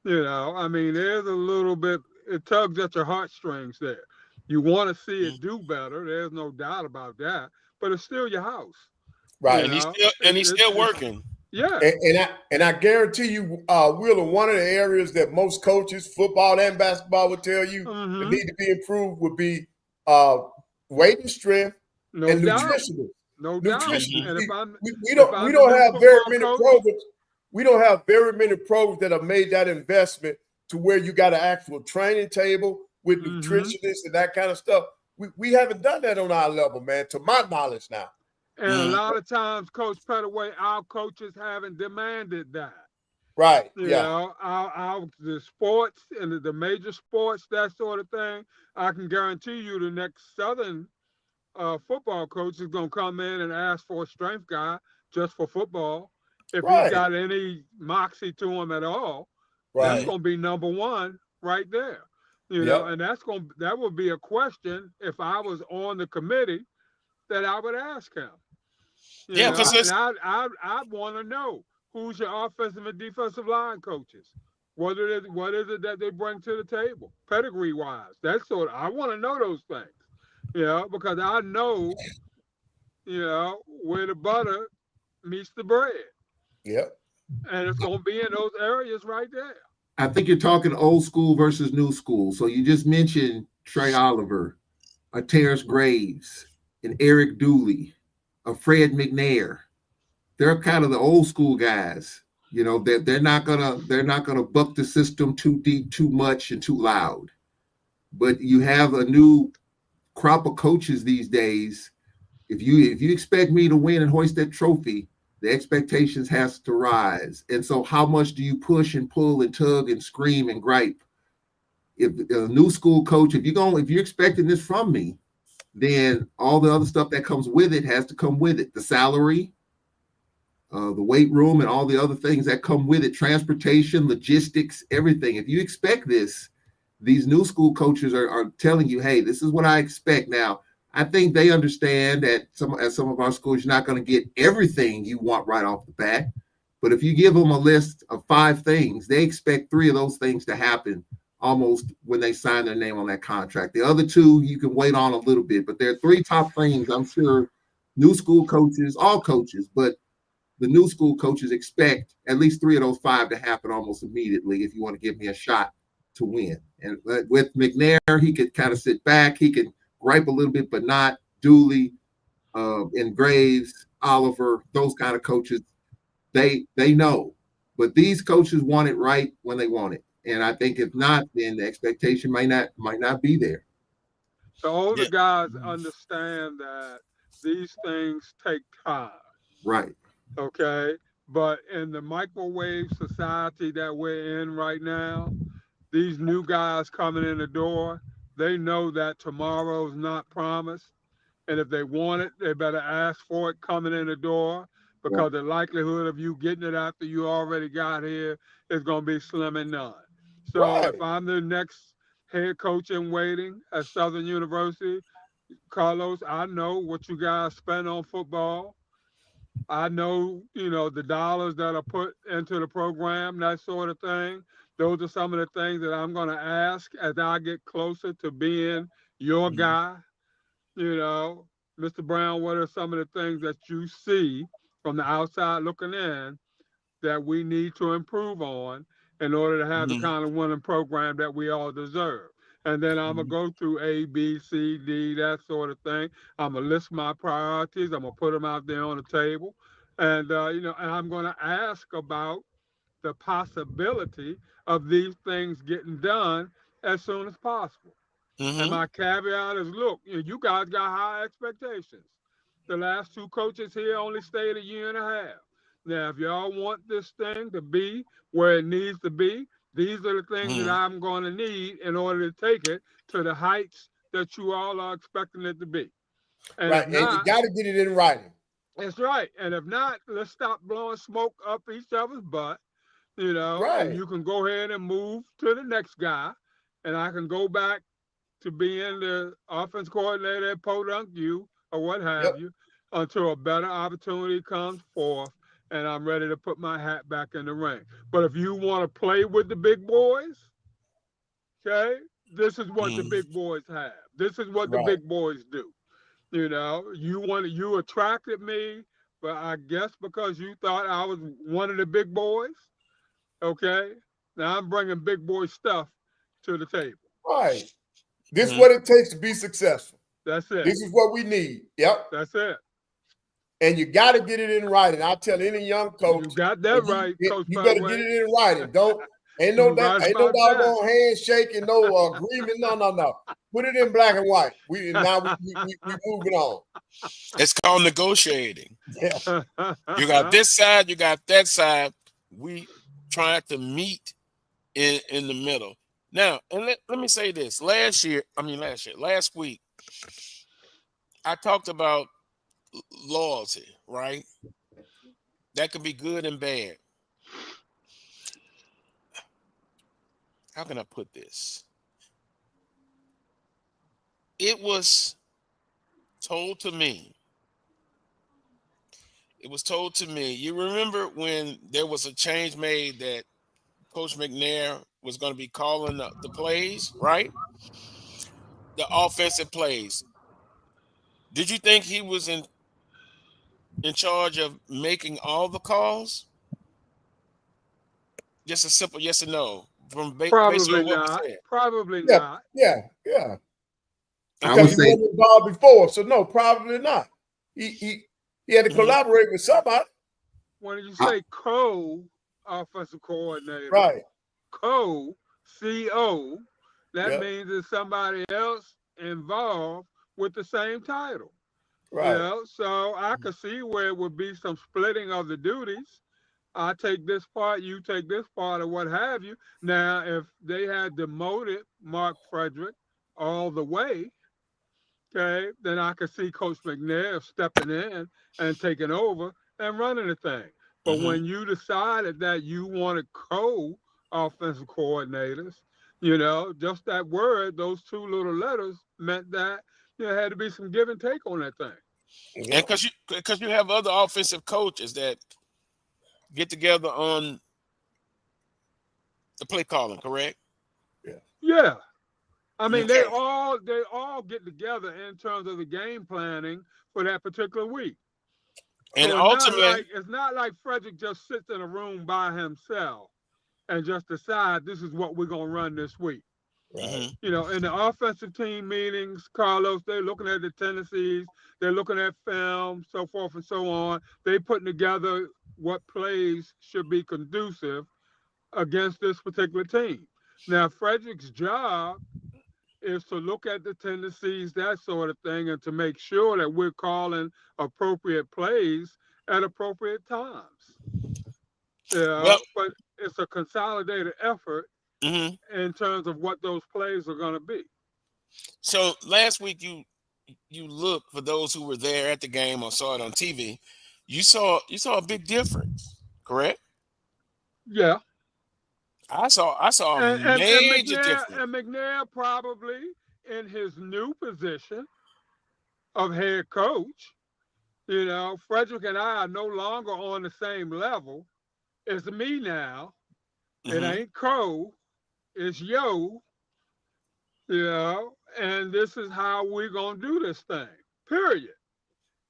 I mean, there's a little bit. It tugs at your heartstrings there. You want to see it do better. There's no doubt about that. But it's still your house. Right. And he's still working. Yeah. And I guarantee you, Wheeler, one of the areas that most coaches, football and basketball, would tell you that need to be improved would be weight and strength and nutrition. No doubt. And we don't have very many programs. We don't have very many programs that have made that investment to where you got an actual training table with nutritionists and that kind of stuff. We haven't done that on our level, man, to my knowledge now. And a lot of times, Coach Pettaway, our coaches haven't demanded that. Right. The sports and the major sports, that sort of thing. I can guarantee you the next Southern football coach is going to come in and ask for a strength guy just for football. If he's got any moxie to him at all, that's going to be number one right there. And that would be a question if I was on the committee that I would ask him. Because I want to know who's your offensive and defensive line coaches. What is it that they bring to the table, pedigree wise? That's I want to know those things. Because I know, where the butter meets the bread. Yep. And it's going to be in those areas right there. I think you're talking old school versus new school. So you just mentioned Trey Oliver, a Terrence Graves, an Eric Dooley, a Fred McNair. They're kind of the old school guys. They're not gonna buck the system too deep, too much, and too loud. But you have a new crop of coaches these days. If you expect me to win and hoist that trophy, the expectations has to rise. And so how much do you push and pull and tug and scream and gripe? If a new school coach, if you're expecting this from me, then all the other stuff that comes with it has to come with it. The salary, the weight room, and all the other things that come with it, transportation, logistics, everything. If you expect this, these new school coaches are telling you, hey, this is what I expect. Now, I think they understand that at some of our schools, you're not going to get everything you want right off the bat. But if you give them a list of 5 things, they expect 3 of those things to happen almost when they sign their name on that contract. The other 2, you can wait on a little bit. But there are 3 top things I'm sure new school coaches, all coaches, but the new school coaches expect at least 3 of those 5 to happen almost immediately if you want to give me a shot to win. And with McNair, he could kind of sit back. He could gripe a little bit, but not. Dooley and Graves, Oliver, those kind of coaches, they know. But these coaches want it right when they want it. And I think if not, then the expectation might not be there. So all the guys understand that these things take time. Right. Okay. But in the microwave society that we're in right now, these new guys coming in the door, they know that tomorrow's not promised. And if they want it, they better ask for it coming in the door, because the likelihood of you getting it after you already got here is going to be slim and none. So if I'm the next head coach in waiting at Southern University, Carlos, I know what you guys spend on football. I know, the dollars that are put into the program, that sort of thing. Those are some of the things that I'm going to ask as I get closer to being your guy. Mr. Brown, what are some of the things that you see from the outside looking in that we need to improve on in order to have the kind of winning program that we all deserve? And then I'm going to go through A, B, C, D, that sort of thing. I'm going to list my priorities. I'm going to put them out there on the table. And, and I'm going to ask about the possibility of these things getting done as soon as possible. And my caveat is, look, you guys got high expectations. The last two coaches here only stayed a year and a half. Now, if y'all want this thing to be where it needs to be, these are the things that I'm going to need in order to take it to the heights that you all are expecting it to be. And right, if not, and you got to get it in writing. That's right. And if not, let's stop blowing smoke up each other's butt, Right. and you can go ahead and move to the next guy, and I can go back to being the offense coordinator at Podunk U or what have you until a better opportunity comes forth and I'm ready to put my hat back in the ring. But if you want to play with the big boys, okay, this is what the big boys have. This is what the big boys do. You attracted me, but I guess because you thought I was one of the big boys, okay? Now I'm bringing big boy stuff to the table. Right. This is what it takes to be successful. That's it. This is what we need. Yep. That's it. And you got to get it in writing. I tell any young coach, you got that right, Coach. You better get it in writing. Ain't no doggone handshake and no agreement. No. Put it in black and white. We moving on. It's called negotiating. Yeah. You got this side, you got that side. We try to meet in the middle. Now, and let me say this. Last week, I talked about loyalty, right? That can be good and bad. How can I put this? It was told to me. You remember when there was a change made that Coach McNair was going to be calling the plays, right? The offensive plays. Did you think he was in charge of making all the calls? Just a simple yes or no. Probably not. Probably not. Yeah. I would Because he say wasn't involved before, so no, probably not. He had to collaborate with somebody. When you say co-offensive coordinator, Right? C-O, that means there's somebody else involved with the same title. Right. So I could see where it would be some splitting of the duties. I take this part, you take this part, or what have you. Now, if they had demoted Mark Frederick all the way, okay, then I could see Coach McNair stepping in and taking over and running the thing. But when you decided that you wanted co-offensive coordinators, just that word, those two little letters meant that there had to be some give and take on that thing. And because you have other offensive coaches that get together on the play calling, correct? Yeah. I mean, they all get together in terms of the game planning for that particular week. And so ultimately, it's not like Frederick just sits in a room by himself and just decide this is what we're gonna run this week. Right. In the offensive team meetings, Carlos, they're looking at the tendencies, they're looking at film, so forth and so on. They're putting together what plays should be conducive against this particular team. Now, Frederick's job is to look at the tendencies, that sort of thing, and to make sure that we're calling appropriate plays at appropriate times. But it's a consolidated effort in terms of what those plays are going to be. So last week, you looked, for those who were there at the game or saw it on TV, you saw a big difference, correct? Yeah. I saw a major difference. And McNair probably in his new position of head coach, Frederick and I are no longer on the same level. It's me now. It ain't it's yo. And this is how we're going to do this thing, period.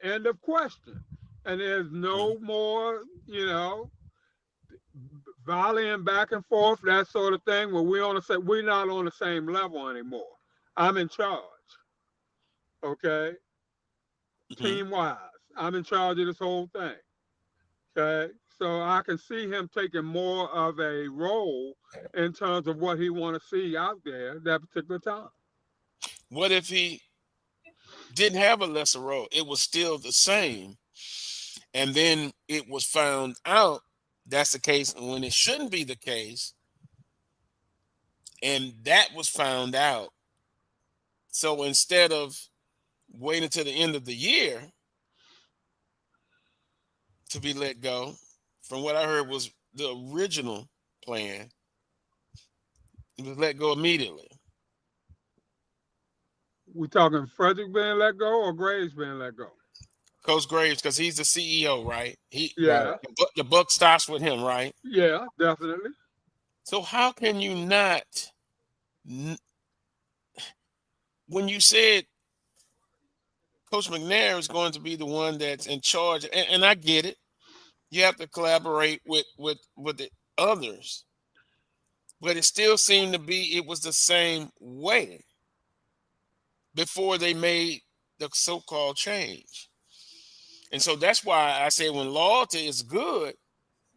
End of question. And there's no more, volleying back and forth, that sort of thing, where we're not on the same level anymore. I'm in charge. Okay? Team-wise. I'm in charge of this whole thing. Okay, so I can see him taking more of a role in terms of what he want to see out there that particular time. What if he didn't have a lesser role? It was still the same. And then it was found out that's the case when it shouldn't be the case. And that was found out. So instead of waiting till the end of the year to be let go, from what I heard was the original plan, it was let go immediately. We talking Frederick being let go or Graves being let go? Coach Graves, because he's the CEO, right? Yeah, The buck stops with him, right? yeah, definitely. So how can you not, when you said Coach McNair is going to be the one that's in charge, and I get it, you have to collaborate with the others, but it still seemed to be it was the same way before they made the so-called change. And so that's why I say when loyalty is good,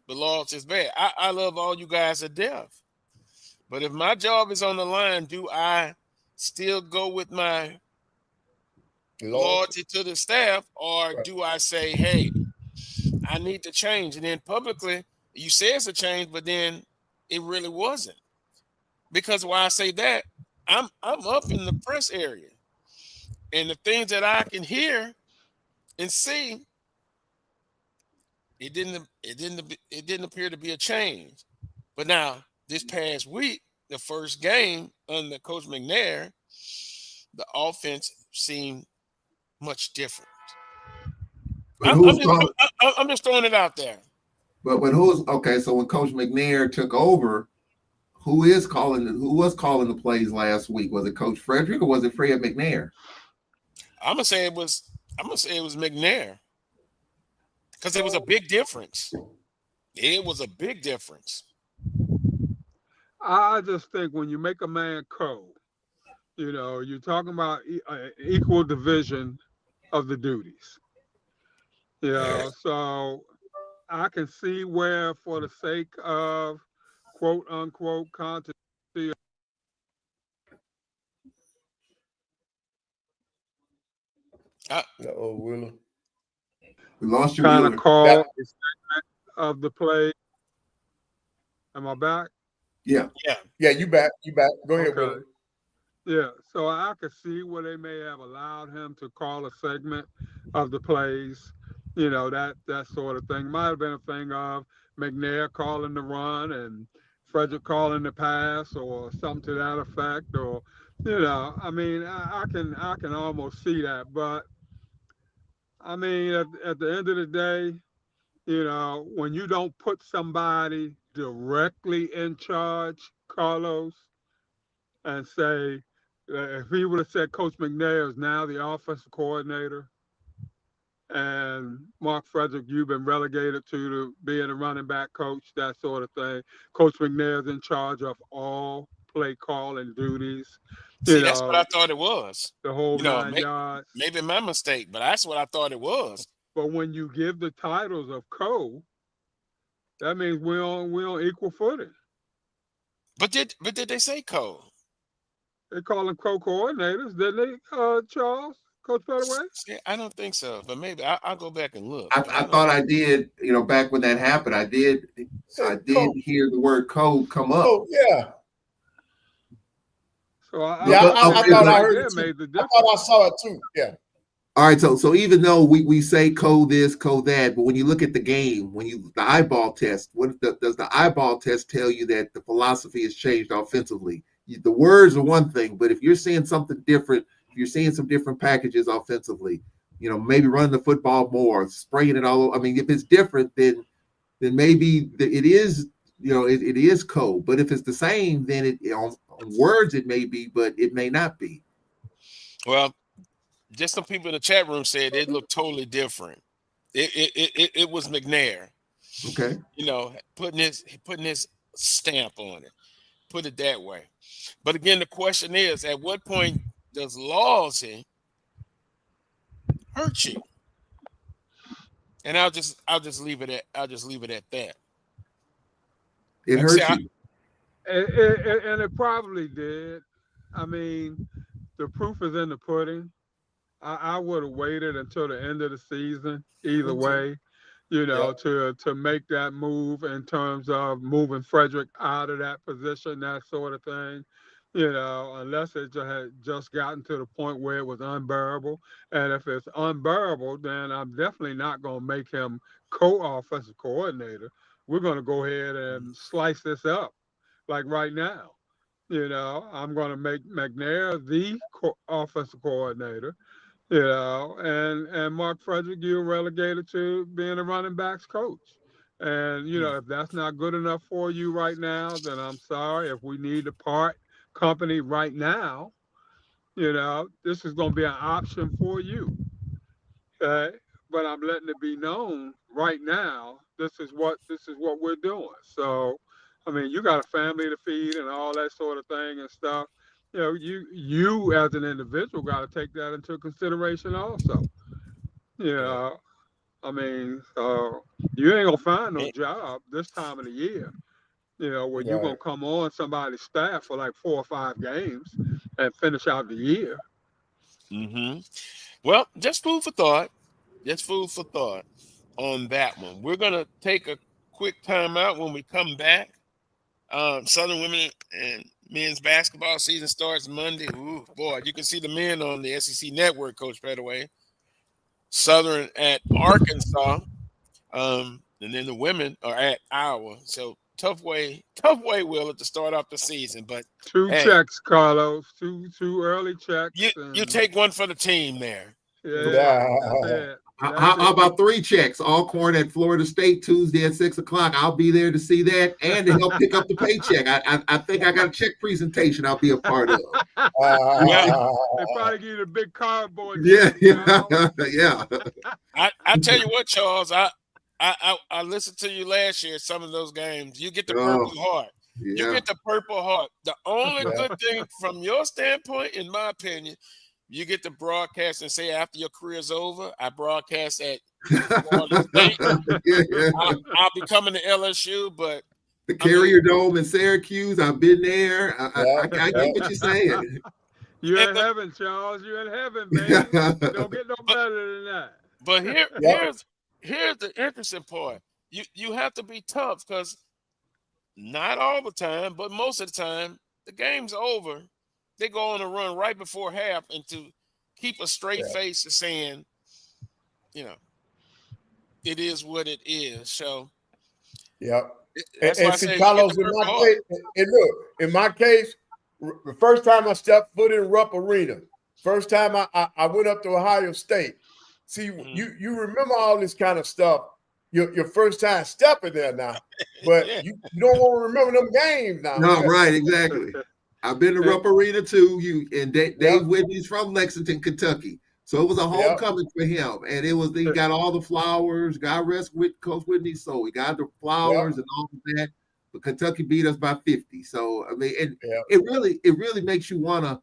but loyalty is bad. I love all you guys to death. But if my job is on the line, do I still go with my loyalty to the staff, or do I say, hey, I need to change? And then publicly, you say it's a change, but then it really wasn't. Because why I say that, I'm up in the press area. And the things that I can hear and see, it didn't appear to be a change. But now this past week, the first game under Coach McNair, the offense seemed much different. But I'm just throwing it out there. But who's okay? So when Coach McNair took over, who was calling the plays last week? Was it Coach Frederick or was it Fred McNair? I'm gonna say it was McNair, because it was a big difference. It was a big difference. I just think when you make a man co, you're talking about equal division of the duties. So I can see where, for the sake of quote unquote continuity. Wheeler. We lost you, Kind of Wheeler. call a segment of the play. Am I back? Yeah. You back. Go ahead, Okay. Wheeler. Yeah, so I could see where they may have allowed him to call a segment of the plays, that sort of thing. Might have been a thing of McNair calling the run and Frederick calling the pass or something to that effect, or I can almost see that. But I mean, at the end of the day, when you don't put somebody directly in charge, Carlos, and say, if he would have said Coach McNair is now the offensive coordinator, and Mark Frederick, you've been relegated to being a running back coach, that sort of thing. Coach McNair is in charge of all play calling duties. See, that's what I thought it was. The whole 9 yards. Maybe my mistake, but that's what I thought it was. But when you give the titles of co, that means we're on equal footing. But did they say co? They call them co-coordinators, didn't they, Charles? Coach Pettaway? I don't think so, but maybe I'll go back and look. I thought I did, back when that happened, I did hear the word code come up. Oh, yeah. So I thought I heard it made the difference. I thought I saw it too. Yeah. All right, so even though we say code this, code that, but when you look at the game, the eyeball test, does the eyeball test tell you that the philosophy has changed offensively? The words are one thing, but if you're seeing something different, if you're seeing some different packages offensively, maybe running the football more, spraying it all over. I mean, if it's different, then maybe it is, it is code. But if it's the same, then on words it may be, but it may not be. Well, just some people in the chat room said it looked totally different. It was McNair. Okay. Putting his stamp on it. Put it that way. But again, the question is, at what point does loyalty hurt you? And I'll just leave it at that. It Like I hurts said, you. And it probably did. I mean, the proof is in the pudding. I would have waited until the end of the season, either Me too. way, to make that move in terms of moving Frederick out of that position, that sort of thing. Unless it had just gotten to the point where it was unbearable. And if it's unbearable, then I'm definitely not going to make him co-offensive coordinator. We're going to go ahead and slice this up, like right now. I'm going to make McNair the offensive coordinator. And Mark Frederick, you're relegated to being a running backs coach. And, if that's not good enough for you right now, then I'm sorry. If we need to part company right now, this is going to be an option for you. Okay? But I'm letting it be known right now, this is what we're doing. So, I mean, you got a family to feed and all that sort of thing and stuff. You as an individual got to take that into consideration also. I mean, you ain't gonna find no job this time of the year. Where you're gonna come on somebody's staff for like 4 or 5 games and finish out the year. Mm-hmm. Well, just food for thought. Just food for thought on that one. We're gonna take a quick timeout. When we come back, Southern women and men's basketball season starts Monday. Ooh, boy, you can see the men on the SEC network, Coach Pettaway. Southern at Arkansas. And then the women are at Iowa. So tough way, Will, to start off the season. But 2 checks, Carlos. Two early checks. You take one for the team there. Yeah. That's it. How about 3 checks? Alcorn at Florida State Tuesday at 6:00. I'll be there to see that and to help pick up the paycheck. I think I got a check presentation I'll be a part of. They probably give you a big cardboard. Yeah. I tell you what, Charles, I listened to you last year at some of those games. You get the Purple Heart. Yeah. You get the Purple Heart. The only good thing from your standpoint, in my opinion, you get to broadcast and say after your career's over, I broadcast at Florida State. I'll be coming to LSU, but the Carrier Dome in Syracuse, I've been there. I get what you're saying. You're in heaven, Charles. You're in heaven, man. Don't get no better than that. But here's the interesting part. You have to be tough because not all the time, but most of the time, the game's over. They go on a run right before half, and to keep a straight face of saying, it is what it is. So, And see, Carlos, in my case, the first time I stepped foot in Rupp Arena, first time I went up to Ohio State. See, you remember all this kind of stuff. Your first time stepping there now, but you don't want to remember them games now. No, right, exactly. I've been to Rupp Arena too. Dave Whitney's from Lexington, Kentucky, so it was a homecoming for him, and he got all the flowers. God rest with Coach Whitney, so he got the flowers and all of that. But Kentucky beat us by 50. So I mean, it really makes you want to.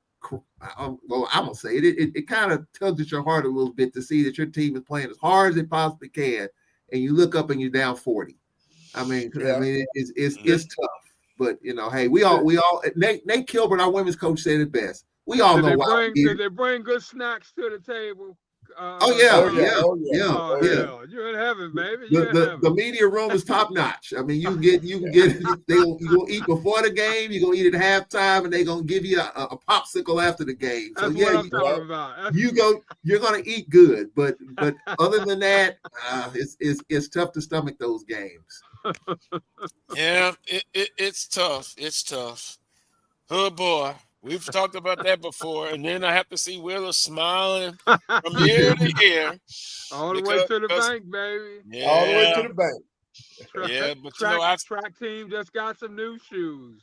Well, I'm gonna say it kind of tugs at your heart a little bit to see that your team is playing as hard as it possibly can, and you look up and you're down 40. I mean, it's tough. But hey, we all Nate Kilburn, our women's coach, said it best. We all know why. Did they bring good snacks to the table? Yeah. You're in heaven, baby. The media room is top notch. I mean, you can get you gonna eat before the game, you're gonna eat at halftime, and they're gonna give you a popsicle after the game. So That's what I'm talking about. You're gonna eat good, but other than that, it's tough to stomach those games. Yeah, it's tough. It's tough. Oh boy. We've talked about that before, and then I have to see Wheeler smiling from year to year. All the way to the bank, baby. Yeah. All the way to the bank. Yeah, but track team just got some new shoes.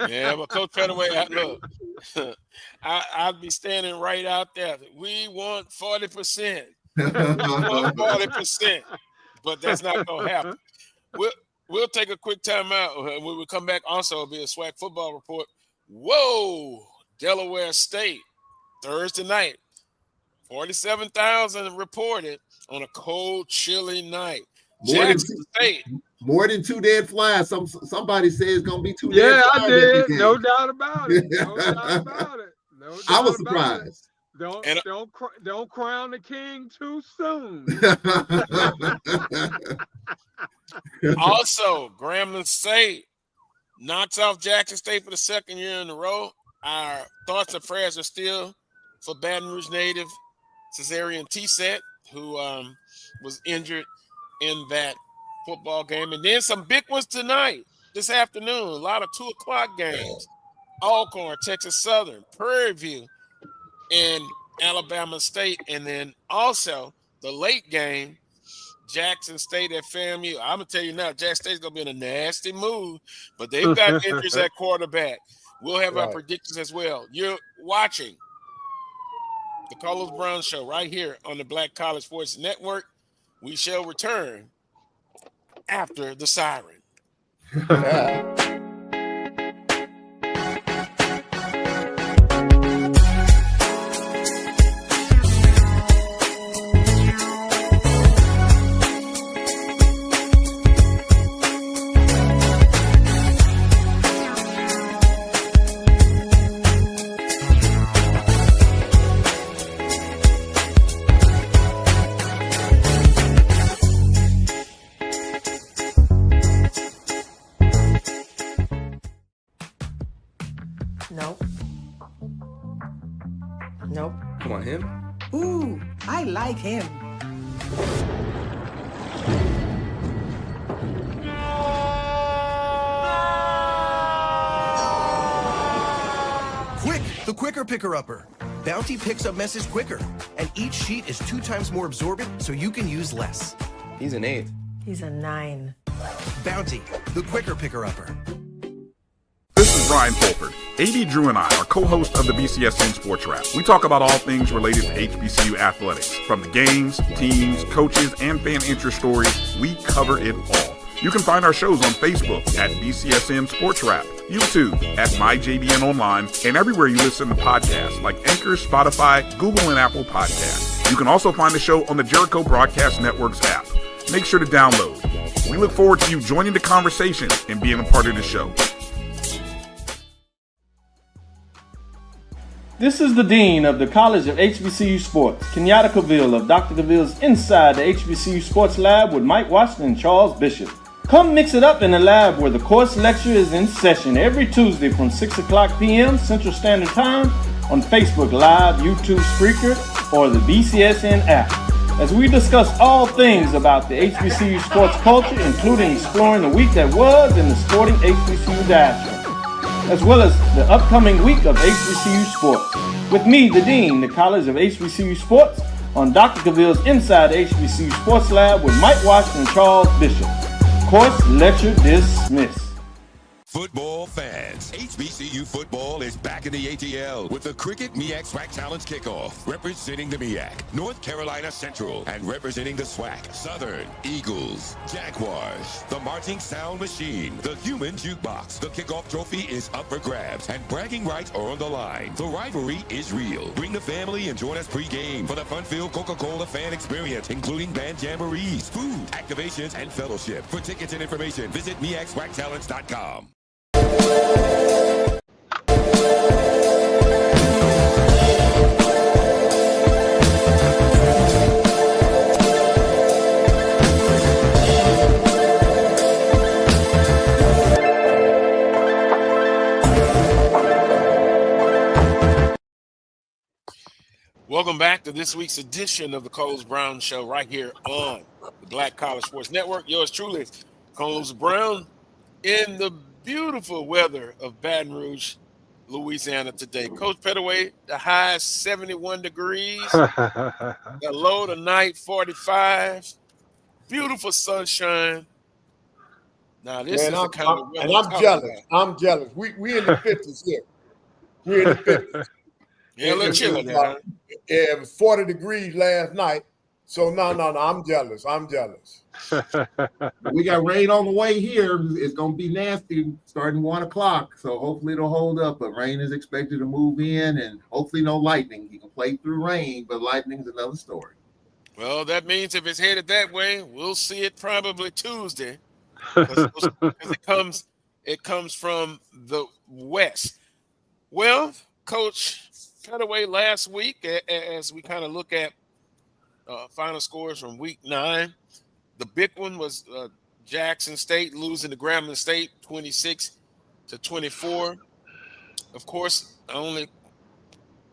Yeah, but Coach Pettaway, look, I'll be standing right out there. We want 40%. We want 40%, but that's not going to happen. We'll take a quick time out. When we come back, also it'll be a SWAC football report. Whoa, Delaware State, Thursday night, 47,000 reported on a cold, chilly night. More than 2 dead flies. Somebody says it's gonna be 2 dead Yeah, flies. I did. No doubt about it. No doubt about it. No doubt I was about it. surprised. Don't crown the king too soon. Also, Grambling State knocks off Jackson State for the second year in a row. Our thoughts and prayers are still for Baton Rouge native Cesarian T-Set, who was injured in that football game. And then some big ones tonight, this afternoon, a lot of 2 o'clock games. Alcorn, Texas Southern, Prairie View, and Alabama State. And then also the late game, Jackson State at FAMU. I'm going to tell you now, Jackson State's going to be in a nasty mood, but they've got injuries at quarterback. We'll have our predictions as well. You're watching the Carlos Brown Show right here on the Black College Sports Network. We shall return after the siren. Nope. Come on, him? Ooh, I like him. Quick, the quicker picker-upper. Bounty picks up messes quicker, and each sheet is 2 times more absorbent, so you can use less. He's an 8. He's a 9. Bounty, the quicker picker-upper. This is Brian Fulford. AD Drew and I are co-hosts of the BCSN Sports Wrap. We talk about all things related to HBCU athletics. From the games, teams, coaches, and fan interest stories, we cover it all. You can find our shows on Facebook at BCSN Sports Wrap, YouTube at MyJBN Online, and everywhere you listen to podcasts like Anchor, Spotify, Google, and Apple Podcasts. You can also find the show on the Jericho Broadcast Network's app. Make sure to download. We look forward to you joining the conversation and being a part of the show. This is the Dean of the College of HBCU Sports, Kenyatta Cavill of Dr. Cavill's Inside the HBCU Sports Lab with Mike Washington and Charles Bishop. Come mix it up in the lab where the course lecture is in session every Tuesday from 6 o'clock p.m. Central Standard Time on Facebook Live, YouTube Spreaker, or the BCSN app, as we discuss all things about the HBCU sports culture, including exploring the week that was in the sporting HBCU diaspora, as well as the upcoming week of HBCU sports. With me, the Dean, the College of HBCU Sports, on Dr. Cavill's Inside the HBCU Sports Lab with Mike Washington and Charles Bishop. Course lecture dismissed. Football fans, HBCU football is back in the ATL with the Cricket MEAC SWAC Challenge Kickoff. Representing the MEAC, North Carolina Central, and representing the SWAC, Southern Eagles, Jaguars, the Marching Sound Machine, the Human Jukebox. The kickoff trophy is up for grabs, and bragging rights are on the line. The rivalry is real. Bring the family and join us pre-game for the fun-filled Coca-Cola fan experience, including band jamborees, food, activations, and fellowship. For tickets and information, visit MEACSWACchallenge.com. Welcome back to this week's edition of the Coles Brown Show right here on the Black College Sports Network. Yours truly, Coles Brown, in the beautiful weather of Baton Rouge, Louisiana today. Coach Pettaway, the high 71 degrees, the low tonight 45, beautiful sunshine. Now this is the kind of weather. And I'm jealous. I'm jealous. We in the 50s here. We're in the 50s. Yeah, a little chilly there. Yeah, it was 40 degrees last night. So no, I'm jealous. I'm jealous. We got rain on the way here. It's going to be nasty starting 1 o'clock. So hopefully it'll hold up. But rain is expected to move in, and hopefully no lightning. You can play through rain, but lightning's another story. Well, that means if it's headed that way, we'll see it probably Tuesday, because it comes from the west. Well, Coach Pettaway, last week, as we kind of look at final scores from week 9, the big one was Jackson State losing to Grambling State 26-24. Of course, I only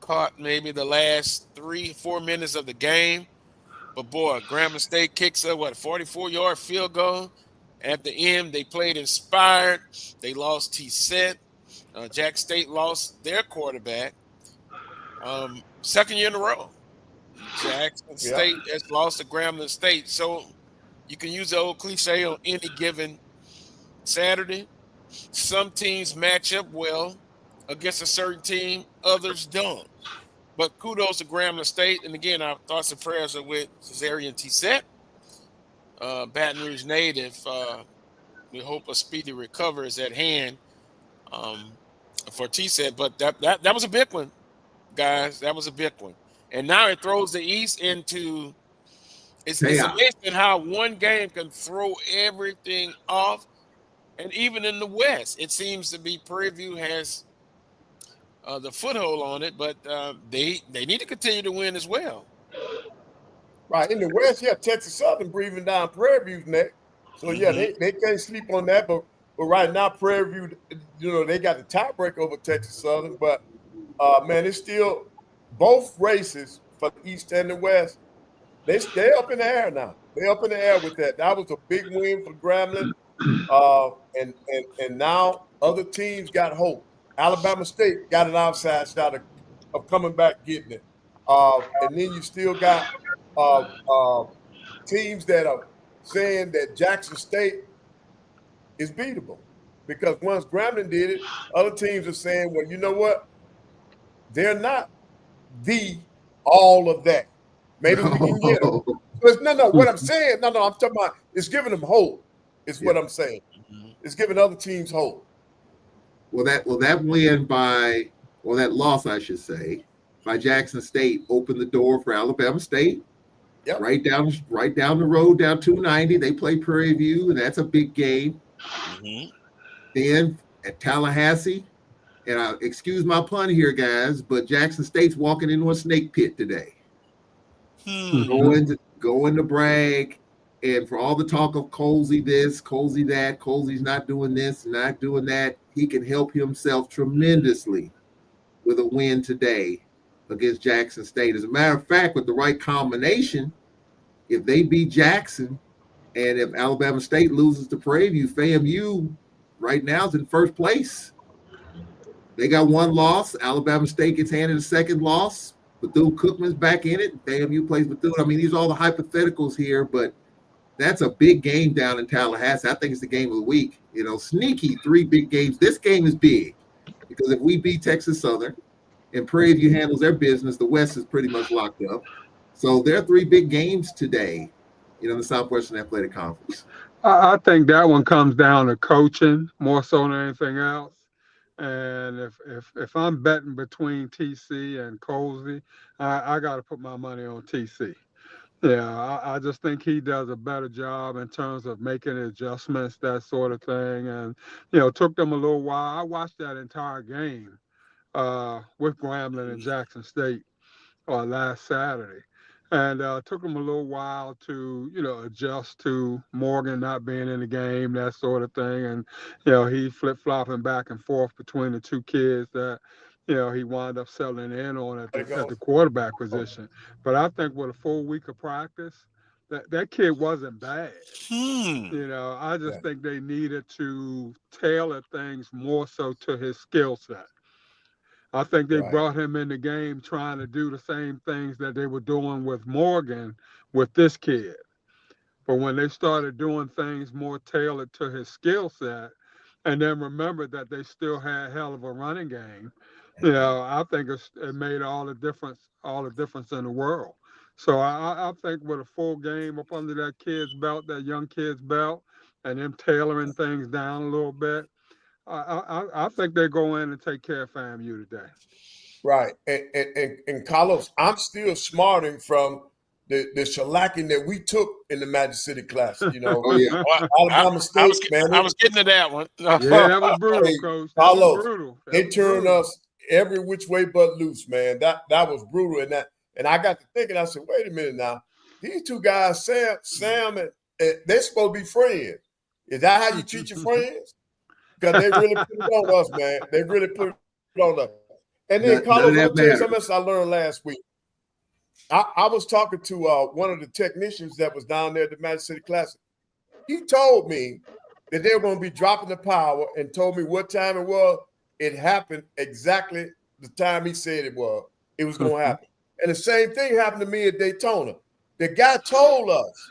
caught maybe the last 3-4 minutes of the game. But, boy, Grambling State kicks a, 44-yard field goal. At the end, they played inspired. They lost T-Set. Jack State lost their quarterback. Second year in a row. Jackson State has lost to Grambling State. So you can use the old cliche on any given Saturday. Some teams match up well against a certain team. Others don't. But kudos to Grambling State. And, again, our thoughts and prayers are with Cesarian T-Set, Baton Rouge native. We hope a speedy recovery is at hand for T-Set. But that was a big one, guys. That was a big one. And now it throws the East into it's amazing how one game can throw everything off. And even in the West, it seems to be Prairie View has the foothold on it, but they need to continue to win as well. Right. In the West, Texas Southern breathing down Prairie View's neck. So, they can't sleep on that. But right now, Prairie View, they got the tiebreaker over Texas Southern. But, man, it's still both races for the East and the West. They're up in the air now. They're up in the air with that. That was a big win for Grambling. And now other teams got hope. Alabama State got an outside shot of coming back getting it. And then you still got teams that are saying that Jackson State is beatable. Because once Grambling did it, other teams are saying, well, you know what? They're not all of that. Maybe we can get them. No, what I'm saying, I'm talking about it's giving them hope, is what I'm saying. It's giving other teams hope. Well, that loss, I should say, by Jackson State opened the door for Alabama State. Yep. Right down the road, down 290. They play Prairie View, and that's a big game. Then at Tallahassee, and excuse my pun here, guys, but Jackson State's walking into a snake pit today. Going to brag, and for all the talk of Colsey this, Colsey that, Colsey's not doing this, not doing that, he can help himself tremendously with a win today against Jackson State. As a matter of fact, with the right combination, if they beat Jackson and if Alabama State loses to Prairie View, FAMU right now is in first place. They got one loss. Alabama State gets handed a second loss. Bethune-Cookman's back in it. FAMU plays Bethune. I mean, these are all the hypotheticals here, but that's a big game down in Tallahassee. I think it's the game of the week. Sneaky 3 big games. This game is big because if we beat Texas Southern and Prairie View handles their business, the West is pretty much locked up. So there are 3 big games today, in the Southwestern Athletic Conference. I think that one comes down to coaching more so than anything else. And if I'm betting between TC and Colsey, I got to put my money on TC. Yeah, I just think he does a better job in terms of making adjustments, that sort of thing. And, took them a little while. I watched that entire game with Grambling and Jackson State last Saturday. And took them a little while to, adjust to Morgan not being in the game, that sort of thing. And, he flip-flopping back and forth between the 2 kids that, he wound up settling in on at the quarterback position. But I think with a full week of practice, that kid wasn't bad. I just think they needed to tailor things more so to his skill set. I think they brought him in the game trying to do the same things that they were doing with Morgan with this kid. But when they started doing things more tailored to his skill set, and then remembered that they still had a hell of a running game, I think it made all the difference in the world. So I think with a full game up under that kid's belt, that young kid's belt, and them tailoring things down a little bit, I think they go in and take care of FAMU today. Right. And Carlos, I'm still smarting from the shellacking that we took in the Magic City Classic. Oh yeah. Alabama State, man. I was getting to that one. Yeah, that was brutal, Coach. That Carlos, was brutal. They turned us every which way but loose, man. That was brutal. And I got to thinking, I said, wait a minute now. These two guys, Sam and they're supposed to be friends. Is that how you treat your friends? Because they really put it on us, man. They really put it on us. And then, Carlos, I'll tell you something else I learned last week. I was talking to one of the technicians that was down there at the Magic City Classic. He told me that they were going to be dropping the power and told me what time it was. It happened exactly the time he said it was. It was going to happen. And the same thing happened to me at Daytona. The guy told us,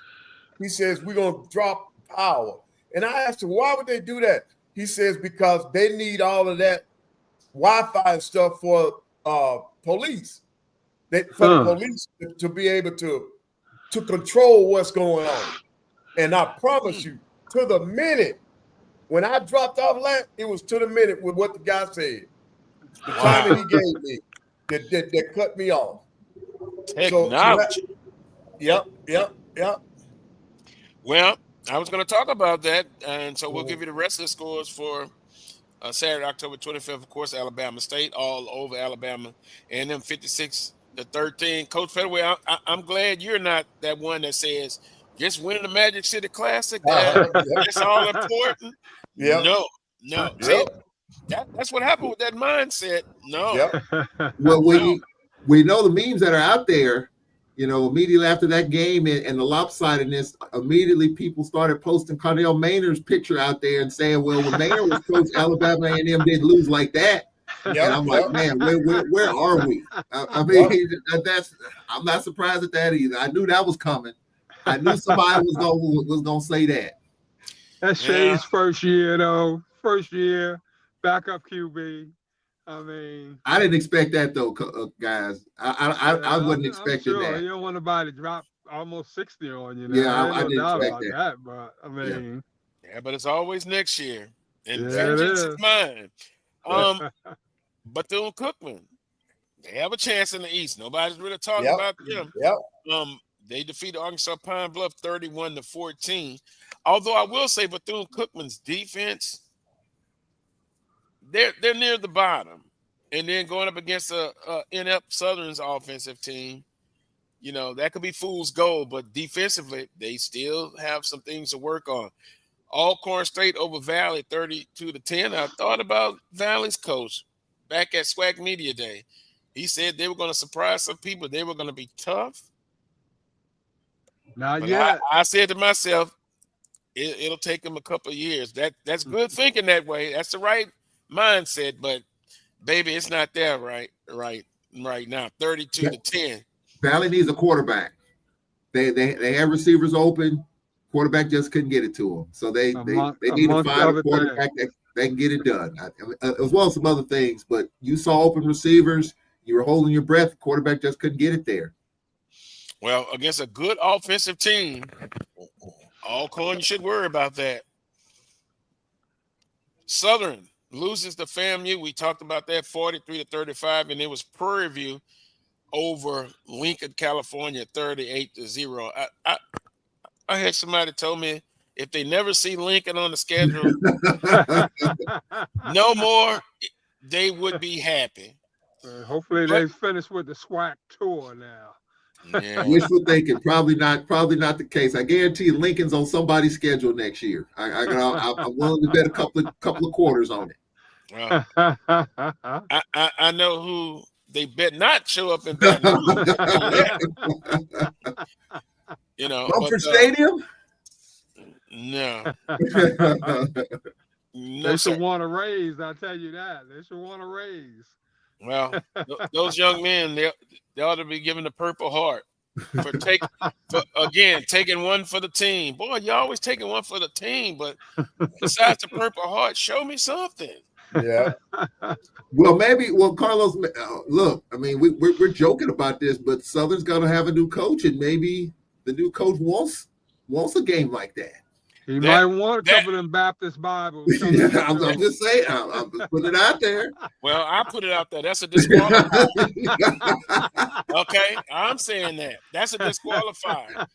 he says, we're going to drop power. And I asked him, why would they do that? He says, because they need all of that Wi-Fi and stuff for police. For the police to be able to control what's going on. And I promise you, to the minute, when I dropped off last, it was to the minute with what the guy said. The time that he gave me that cut me off. Technology. Yep. Well, I was going to talk about that, and so we'll give you the rest of the scores for Saturday, October 25th. Of course, Alabama State, all over Alabama, and them 56-13. Coach Pettaway, I'm glad you're not that one that says just winning the Magic City Classic. That's all important. Yeah. No. See, that's what happened with that mindset. No. Yep. Well, we know the memes that are out there. You know, immediately after that game and the lopsidedness, immediately people started posting Cardell Maynard's picture out there and saying, well, when Maynard was coach, Alabama A&M didn't lose like that. Yep, and I'm like, man, where are we? I mean, I'm not surprised at that either. I knew that was coming. I knew somebody was gonna say that. That's Shay's first year, though. First year, backup QB. I mean, I didn't expect that though, guys. I wasn't expecting that. You don't want nobody to drop almost 60 on you. Yeah, I didn't expect that. But I mean, but it's always next year, and Yeah, vengeance it is is. mine. Bethune-Cookman, they have a chance in the East. Nobody's really talking about them. Yep. They defeated Arkansas Pine Bluff 31-14. Although I will say Bethune-Cookman's defense, they're near the bottom, and then going up against a inept Southern's offensive team, you know, that could be fool's gold. But defensively, they still have some things to work on. Alcorn State over Valley 32-10. I thought about Valley's coach back at SWAC Media Day. He said they were going to surprise some people. They were going to be tough. not yet. I said to myself, it'll take them a couple of years. That's good thinking that way. That's the right mindset, but baby, it's not there right now. 32-10. Valley needs a quarterback. They have receivers open. Quarterback just couldn't get it to them. So they need to find a quarterback that can get it done, as well as some other things. But you saw open receivers. You were holding your breath. Quarterback just couldn't get it there. Well, against a good offensive team, Alcorn, you should worry about that. Southern loses to FAMU. We talked about that 43-35, and it was Prairie View over Lincoln, California, 38-0. I had somebody tell me if they never see Lincoln on the schedule no more, they would be happy. Hopefully they finish with the SWAC tour now. Yeah. Wishful thinking, probably not the case. I guarantee you Lincoln's on somebody's schedule next year. I'm willing to bet a couple of quarters on it. Well, I know who they bet not show up in Baton Rouge. You know, Bumper Stadium? No. They should want to raise, I tell you that. They should want to raise. Well, those young men, they ought to be given the Purple Heart for taking one for the team. Boy, you're always taking one for the team, but besides the Purple Heart, show me something. Yeah. Well, maybe. Well, Carlos, look. I mean, we're joking about this, but Southern's going to have a new coach, and maybe the new coach wants a game like that. He might want a couple of them Baptist Bibles. Yeah, I'm just saying. I'm just putting it out there. Well, I put it out there. That's a disqualifier. Okay, I'm saying that. That's a disqualifier.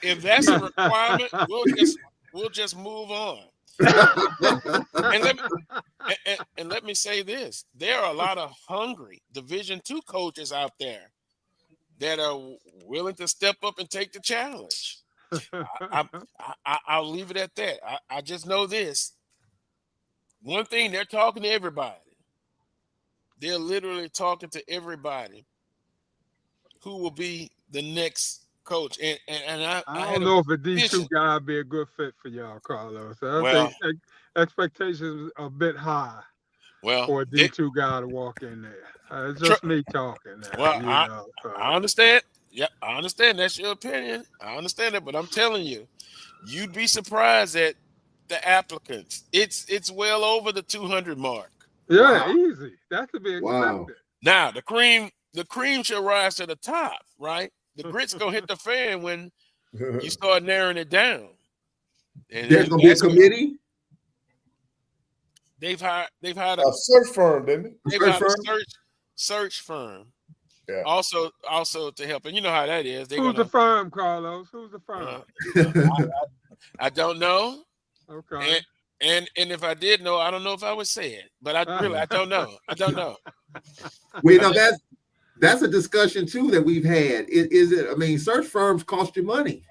If that's a requirement, we'll just move on. And let me say this: there are a lot of hungry Division II coaches out there that are willing to step up and take the challenge. I'll leave it at that. I just know this. One thing, they're talking to everybody. They're literally talking to everybody who will be the next coach. And I don't know if a D2 guy would be a good fit for y'all, Carlos. I think expectations are a bit high for a D2 guy to walk in there. It's just me talking. Now, I understand. Yeah, I understand. That's your opinion. I understand it, but I'm telling you, you'd be surprised at the applicants. It's well over the 200 mark. Yeah, easy. That could be expected. Wow. Now the cream shall rise to the top, right? The grits gonna hit the fan when you start narrowing it down. And there's gonna be a committee. They've hired a search firm, didn't it? They've hired a search firm. Yeah. Also to help, and you know how that is. Who's the firm, Carlos? Who's the firm? I don't know. Okay. And if I did know, I don't know if I would say it. But I don't know. I don't know. Wait, now that's a discussion too that we've had. Is it? I mean, search firms cost you money.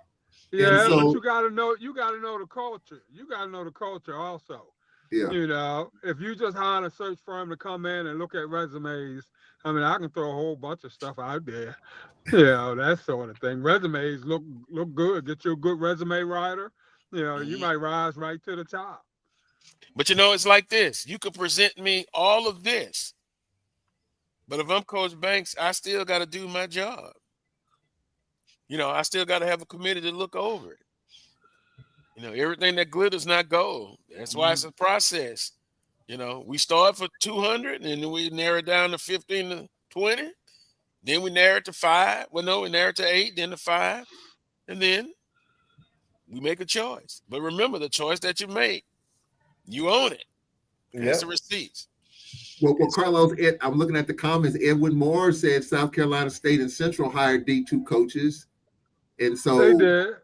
Yeah, but you gotta know the culture. You gotta know the culture also. Yeah. You know, if you just hire a search firm to come in and look at resumes, I mean, I can throw a whole bunch of stuff out there. You know, that sort of thing. Resumes look good. Get you a good resume writer. You know, you might rise right to the top. But you know, it's like this. You could present me all of this, but if I'm Coach Banks, I still got to do my job. You know, I still got to have a committee to look over it. You know, everything that glitters not gold. That's why it's a process. You know, we start for 200, and then we narrow it down to 15 to 20. Then we narrow it to 5. Well, no, we narrow it to 8, then to 5. And then we make a choice. But remember, the choice that you make, you own it. That's the receipts. Well, Carlos, I'm looking at the comments. Edwin Moore said South Carolina State and Central hired D2 coaches. And so they did.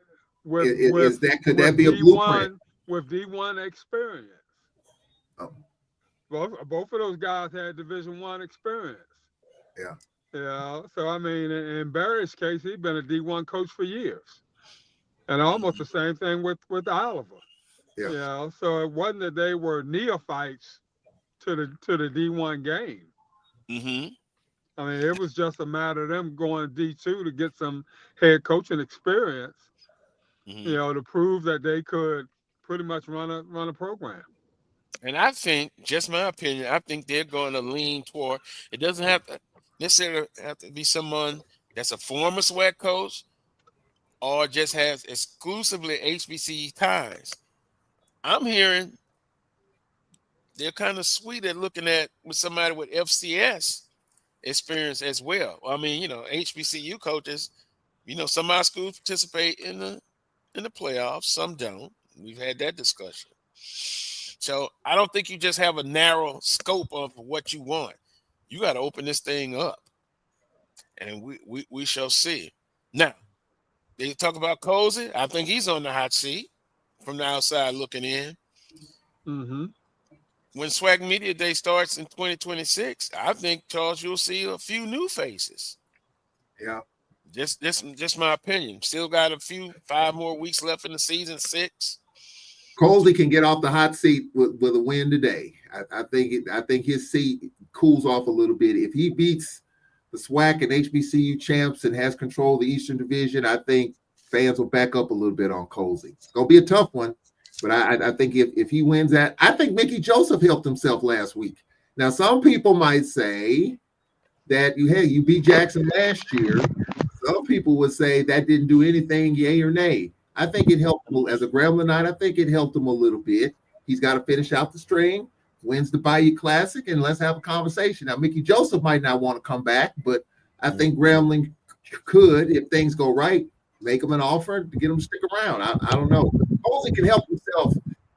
Could that be a blueprint? With D1 experience. Oh. Both of those guys had Division I experience. Yeah. Yeah. So I mean, in Barry's case, he'd been a D1 coach for years, and almost the same thing with Oliver. Yeah. You know, so it wasn't that they were neophytes to the D1 game. Mm-hmm. I mean, it was just a matter of them going D2 to get some head coaching experience. Mm-hmm. You know, to prove that they could pretty much run a program. And I think, just my opinion, I think they're going to lean toward. It doesn't have to necessarily have to be someone that's a former SWAC coach or just has exclusively HBCU ties. I'm hearing they're kind of sweet at looking at with somebody with FCS experience as well. I mean, you know, HBCU coaches, you know, some of our schools participate in the playoffs, some don't. We've had that discussion. So I don't think you just have a narrow scope of what you want. You got to open this thing up, and we shall see. Now, they talk about Cozy. I think he's on the hot seat from the outside looking in. Mm-hmm. When SWAC Media Day starts in 2026, I think, Charles, you'll see a few new faces. Yeah. Just my opinion. Still got 5 more weeks left in the season, 6. Colsey can get off the hot seat with a win today. I think his seat cools off a little bit. If he beats the SWAC and HBCU champs and has control of the Eastern Division, I think fans will back up a little bit on Colsey. It's gonna be a tough one, but I think if he wins that, I think Mickey Joseph helped himself last week. Now, some people might say that you beat Jackson last year. Some people would say that didn't do anything, yay or nay. I think it helped him as a Gramblinite. I think it helped him a little bit. He's got to finish out the string, wins the Bayou Classic, and let's have a conversation. Now, Mickey Joseph might not want to come back, but I think Grambling could, if things go right, make him an offer to get him to stick around. I don't know. Posey can help himself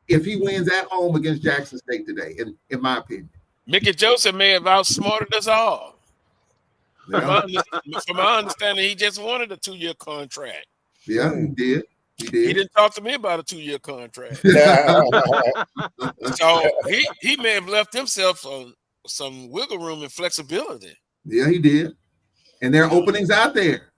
if he wins at home against Jackson State today, in my opinion. Mickey Joseph may have outsmarted us all. Yeah. From my understanding, he just wanted a 2-year contract. Yeah, he did. He didn't talk to me about a 2-year contract. So he may have left himself some wiggle room and flexibility. Yeah, he did. And there are openings out there.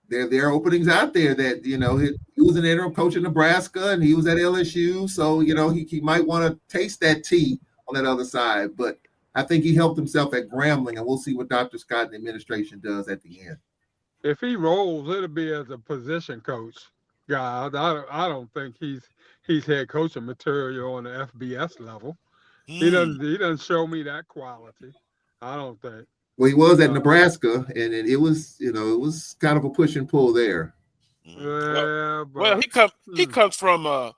There are openings out there that, he was an interim coach in Nebraska and he was at LSU. So, he might want to taste that tea on that other side. But I think he helped himself at Grambling, and we'll see what Dr. Scott and the administration does at the end. If he rolls, it'll be as a position coach guy. I don't think he's head coaching material on the FBS level. He doesn't show me that quality. I don't think. Well, he was at Nebraska, and it was kind of a push and pull there. Yeah, well, he comes from a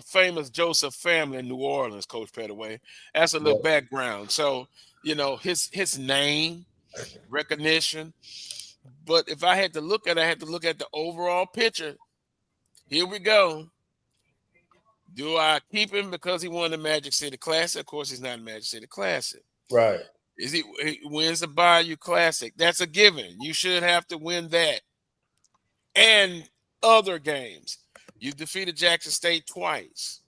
famous Joseph family in New Orleans, Coach Pettaway. That's a little background. So, his name, recognition. But if I had to look at it, I had to look at the overall picture. Here we go. Do I keep him because he won the Magic City Classic? Of course, he's not in Magic City Classic. Right. He wins the Bayou Classic. That's a given. You should have to win that. And other games. You defeated Jackson State twice.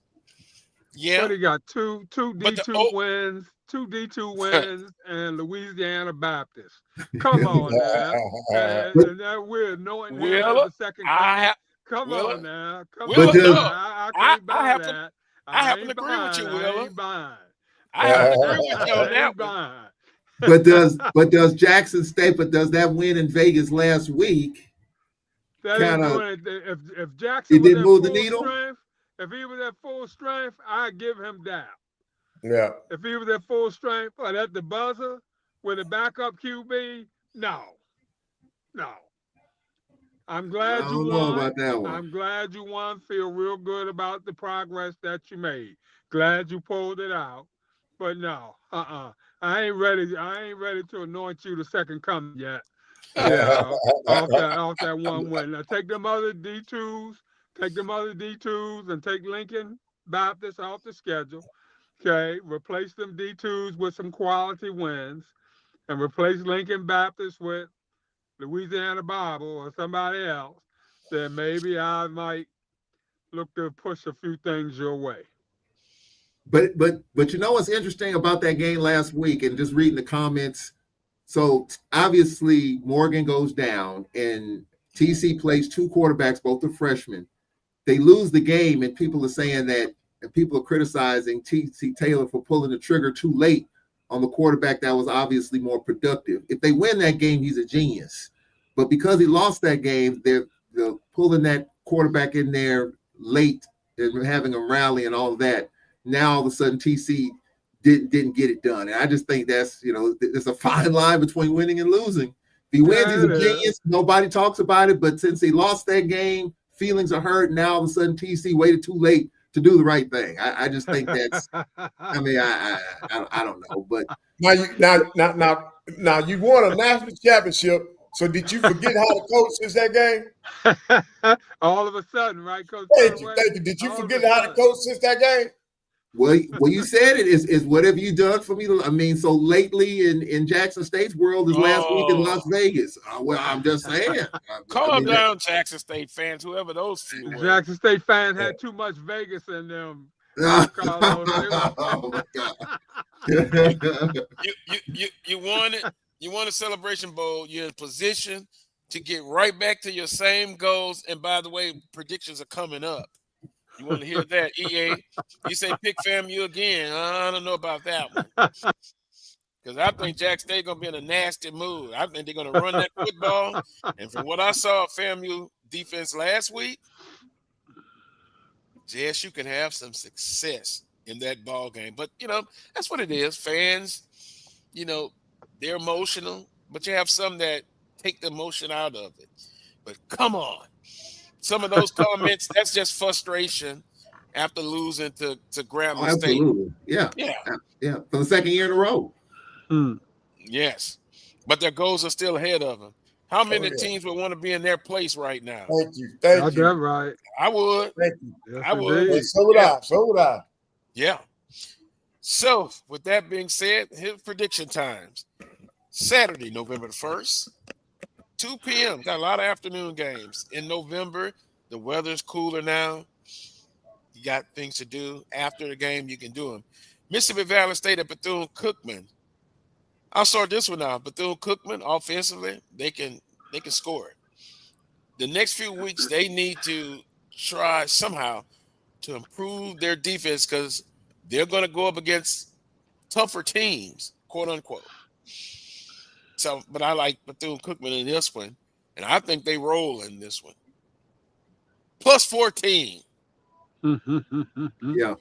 Yeah. But he got two D2 wins, 2 D2 wins, and Louisiana Baptist. Come on now. And that we're knowing the second time. Come on now. Come on. I can't buy that. I happen to agree with you, Willa. I happen to agree with you on that one. But does Jackson State, does that win in Vegas last week? If Jackson didn't move the needle? Strength, if he was at full strength, I'd give him that. Yeah. If he was at full strength, but at the buzzer with a backup QB, no. I'm glad you won. About that one. I'm glad you won. Feel real good about the progress that you made. Glad you pulled it out. But no, I ain't ready to anoint you the second coming yet. Yeah, off that one win. Now take them other D2s, and take Lincoln Baptist off the schedule. Okay, replace them D2s with some quality wins, and replace Lincoln Baptist with Louisiana Bible or somebody else. Then maybe I might look to push a few things your way. But what's interesting about that game last week, and just reading the comments. So obviously Morgan goes down, and TC plays 2 quarterbacks, both are freshmen. They lose the game, and people are saying that, and people are criticizing TC Taylor for pulling the trigger too late on the quarterback that was obviously more productive. If they win that game, he's a genius. But because he lost that game, they're pulling that quarterback in there late and having him rally and all of that. Now all of a sudden TC didn't get it done. And I just think that's, there's a fine line between winning and losing. If he wins, he's a genius. Nobody talks about it. But since he lost that game, feelings are hurt. Now all of a sudden TC waited too late to do the right thing. I just think that's, I don't know. But now you won a national championship. So did you forget how to coach since that game? All of a sudden, right, Coach? Thank you. Did you forget how to coach since that game? Well, you said it is what have you done for me? So lately in Jackson State's world is last week in Las Vegas. Well, I'm just saying. Calm down, Jackson State fans, whoever those few were. Jackson State fans had too much Vegas in them. Oh my God. You won it. You won a Celebration Bowl. You're in position to get right back to your same goals. And by the way, predictions are coming up. You want to hear that, EA? You say pick FAMU again. I don't know about that one. Because I think Jackson State going to be in a nasty mood. I think they're going to run that football. And from what I saw of FAMU defense last week, JSU can have some success in that ball game. But, that's what it is. Fans, they're emotional, but you have some that take the emotion out of it. But come on. Some of those comments, that's just frustration. after losing to Grambling State. Absolutely. Yeah. For the second year in a row. Yes, but their goals are still ahead of them. How many teams would want to be in their place right now? Thank you. Thank you. That's right. I would. Thank you. Yes, I would. indeed. So would I. So would I. Yeah. So, with that being said, here's prediction times. Saturday, November the 1st, 2 p.m. Got a lot of afternoon games. In November, the weather's cooler now. You got things to do. After the game, you can do them. Mississippi Valley State at Bethune-Cookman. I'll start this one out. Bethune-Cookman, offensively, they can score it. The next few weeks, they need to try somehow to improve their defense because they're going to go up against tougher teams, quote unquote. So, but I like Bethune-Cookman in this one, and I think they roll in this one. Plus 14. Yeah.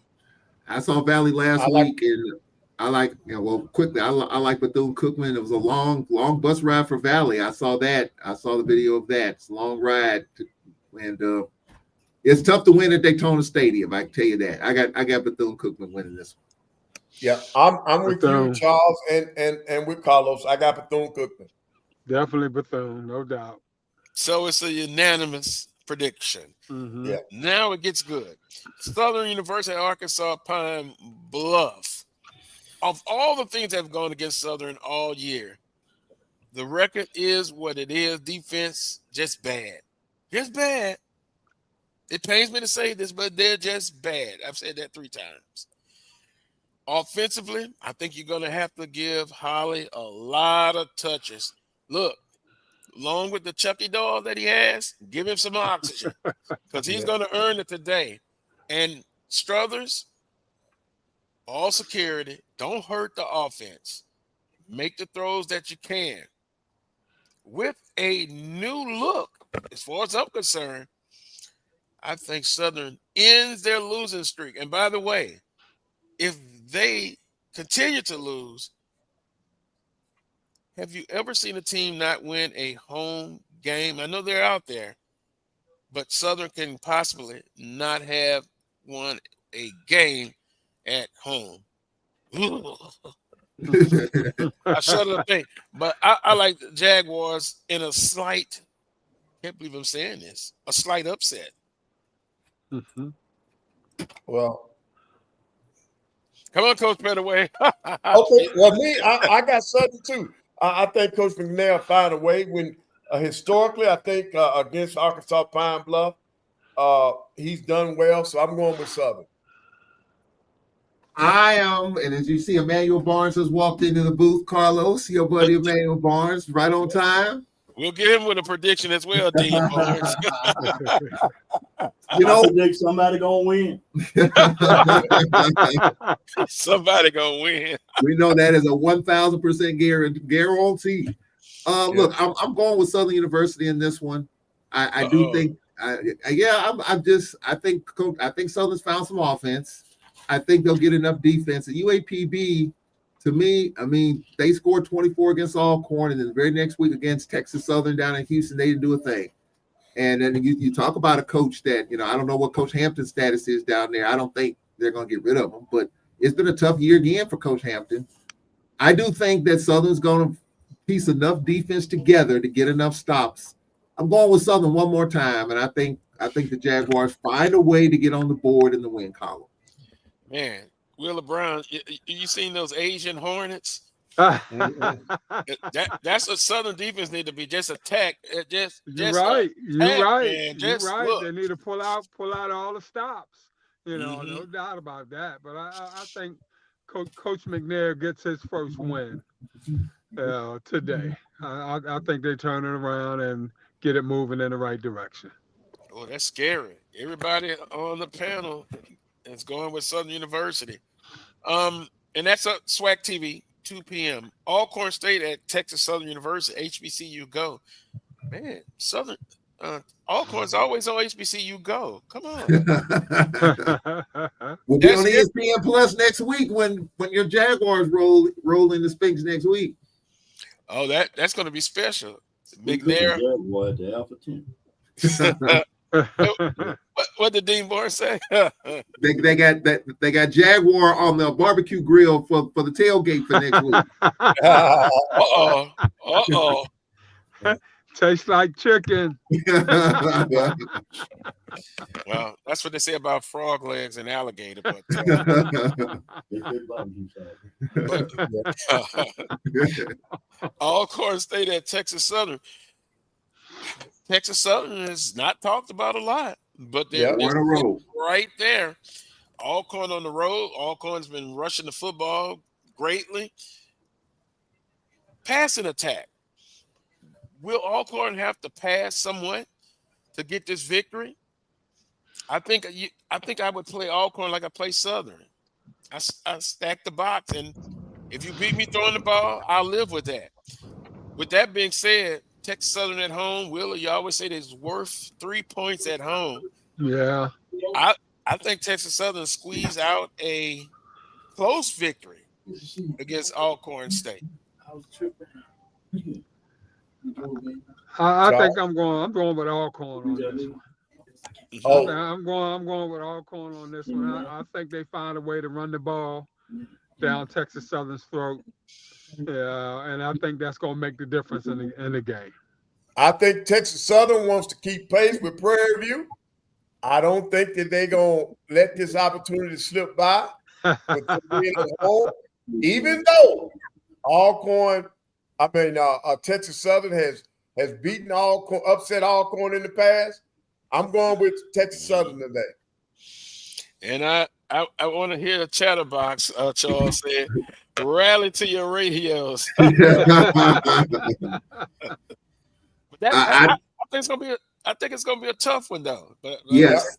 I saw Valley last week, and I like, quickly, I like Bethune-Cookman. It was a long bus ride for Valley. I saw that. I saw the video of that. It's a long ride, and it's tough to win at Daytona Stadium. I can tell you that. I got Bethune-Cookman winning this one. Yeah, I'm with you, Charles, and with Carlos. I got Bethune-Cookman. Definitely Bethune, no doubt. So it's a unanimous prediction. Yeah. Now it gets good. Southern University, Arkansas, Pine Bluff. Of all the things that have gone against Southern all year, the record is what it is. Defense, just bad. Just bad. It pains me to say this, but they're just bad. I've said that 3 times. Offensively, I think you're going to have to give Holly a lot of touches. Look, along with the Chucky doll that he has, give him some oxygen because he's going to earn it today. And Struthers, all security, don't hurt the offense. Make the throws that you can. With a new look, as far as I'm concerned, I think Southern ends their losing streak. And by the way, if they continue to lose, have you ever seen a team not win a home game? I know they're out there, but Southern can possibly not have won a game at home. I shut up think, but I like the Jaguars in a slight, can't believe I'm saying this, a slight upset. Well, come on, Coach Pettaway. Okay, well, me, I got Southern too. I think Coach McNair find a way. When historically, I think against Arkansas Pine Bluff, he's done well. So I'm going with Southern. I am, and as you see, Emmanuel Barnes has walked into the booth. Carlos, your buddy Emmanuel Barnes, right on time. We'll get him with a prediction as well, Dean Barnes. You know, I predict somebody gonna win. Somebody gonna win. We know that is a 1,000% guarantee. Look, I'm going with Southern University in this one. I do think, I think Southern's found some offense. I think they'll get enough defense. At UAPB, to me, I mean, they scored 24 against Alcorn, and then the very next week against Texas Southern down in Houston, they didn't do a thing. And then you talk about a coach that, I don't know what Coach Hampton's status is down there. I don't think they're going to get rid of him, but it's been a tough year again for Coach Hampton. I do think that Southern's going to piece enough defense together to get enough stops. I'm going with Southern one more time, and I think the Jaguars find a way to get on the board in the win column. Man, Willa Brown, you seen those Asian Hornets? That's what Southern defense need to be. Just attack. You're right. Man. You're right. Look. They need to pull out all the stops. No doubt about that. But I think Coach McNair gets his first win today. I think they turn it around and get it moving in the right direction. Oh, that's scary. Everybody on the panel is going with Southern University. And that's a SWAC TV. 2 p.m. Alcorn State at Texas Southern University, HBCU Go. Man, Southern Alcorn's always on HBCU Go. Come on. We'll be on ESPN Plus next week when your Jaguars roll in the Sphinx next week. Oh, that's going to be special. McNair. What did Dean Barr say? They got Jaguar on the barbecue grill for the tailgate for next week. Uh-oh. Tastes like chicken. Well, that's what they say about frog legs and alligator. But Alcorn State at Texas Southern. Texas Southern is not talked about a lot, but they're right there. Alcorn on the road. Alcorn's been rushing the football greatly. Passing attack. Will Alcorn have to pass somewhat to get this victory? I think I would play Alcorn like I play Southern. I stack the box, and if you beat me throwing the ball, I'll live with that. With that being said, Texas Southern at home, Willa, you always say it's worth 3 points at home. Yeah. I think Texas Southern squeezed out a close victory against Alcorn State. I think I'm going with Alcorn on this one. Oh. I'm going with Alcorn on this one. I think they find a way to run the ball down Texas Southern's throat. Yeah, and I think that's going to make the difference in the game. I think Texas Southern wants to keep pace with Prairie View. I don't think that they're going to let this opportunity slip by with them being at home, even though Texas Southern has beaten Alcorn, upset Alcorn in the past. I'm going with Texas Southern today. And I want to hear the chatterbox, Charles said, rally to your radios. I think it's gonna be a tough one though. But, yes.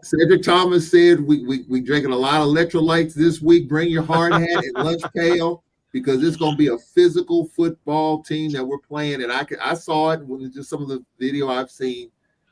Cedric Thomas said we drinking a lot of electrolytes this week. Bring your hard hat and lunch pail because it's gonna be a physical football team that we're playing. And I saw it when just some of the video I've seen.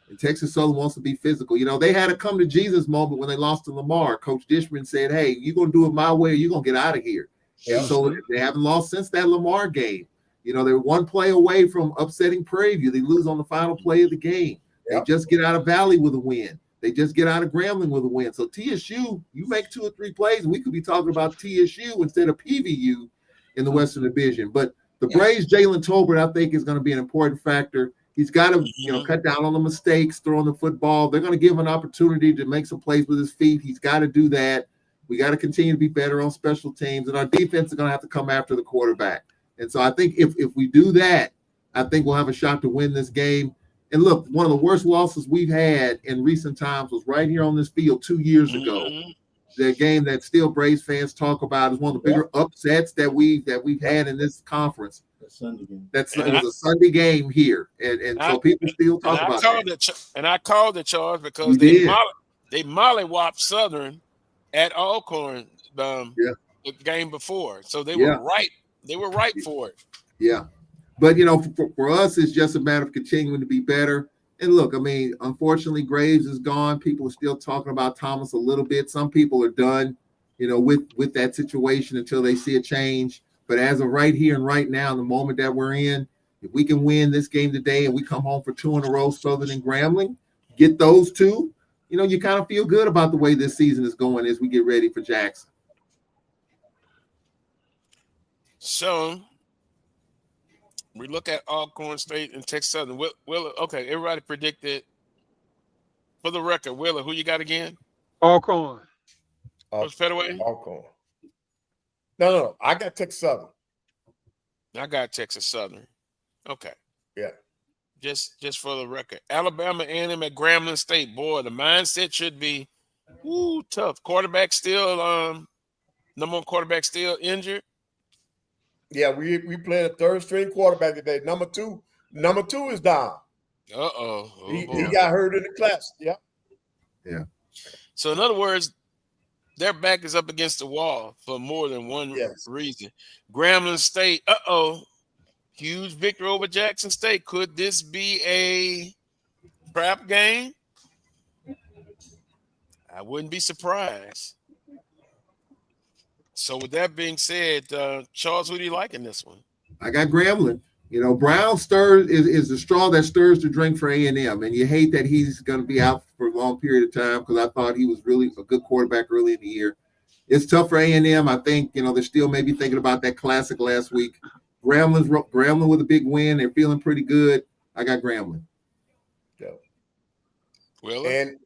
And Texas Southern wants to be physical. You know, they had a come to Jesus moment when they lost to Lamar. Coach Dishman said, "Hey, you're gonna do it my way, or you're gonna get out of here." Yeah. So they haven't lost since that Lamar game. You know, they're one play away from upsetting Prairie View. They lose on the final play of the game. They just get out of Valley with a win. They just get out of Grambling with a win. So TSU, you make 2 or 3 plays, and we could be talking about TSU instead of PVU in the Western Division. But the Braves, Jalen Tolbert, I think, is going to be an important factor. He's got to, cut down on the mistakes, throwing the football. They're going to give him an opportunity to make some plays with his feet. He's got to do that. We got to continue to be better on special teams, and our defense is going to have to come after the quarterback. And so I think if we do that, I think we'll have a shot to win this game. And look, one of the worst losses we've had in recent times was right here on this field 2 years ago. The game that still Braves fans talk about is one of the bigger upsets that we've had in this conference. Sunday game. It was a Sunday game here, and so people still talk about it. And I called the charge because they mollywopped Southern at Alcorn the game before, so they were right. They were right for it. Yeah, but for us, it's just a matter of continuing to be better. And look, I mean, unfortunately, Graves is gone. People are still talking about Thomas a little bit. Some people are done, with that situation until they see a change. But as of right here and right now, the moment that we're in, if we can win this game today and we come home for 2 in a row, Southern and Grambling, get those 2, you kind of feel good about the way this season is going as we get ready for Jackson. So we look at Alcorn State and Texas Southern. Okay, everybody predicted. For the record, Willa, who you got again? Alcorn. Coach Pettaway? Alcorn. No. I got Texas Southern. I got Texas Southern. Okay. Yeah. Just for the record. Alabama A&M at Grambling State. Boy, the mindset should be tough. Quarterback still, number one quarterback still injured. Yeah, we playing a third-string quarterback today. Number two is down. He got hurt in the class. Yeah. Yeah. So in other words, their back is up against the wall for more than one reason. Grambling State, huge victory over Jackson State. Could this be a trap game? I wouldn't be surprised. So with that being said, Charles, who do you like in this one? I got Grambling. Brown is the straw that stirs the drink for A&M, and you hate that he's going to be out for a long period of time because I thought he was really a good quarterback early in the year. It's tough for A&M. I think, they're still maybe thinking about that classic last week. Grambling with a big win. They're feeling pretty good. I got Grambling. Yeah. Well, and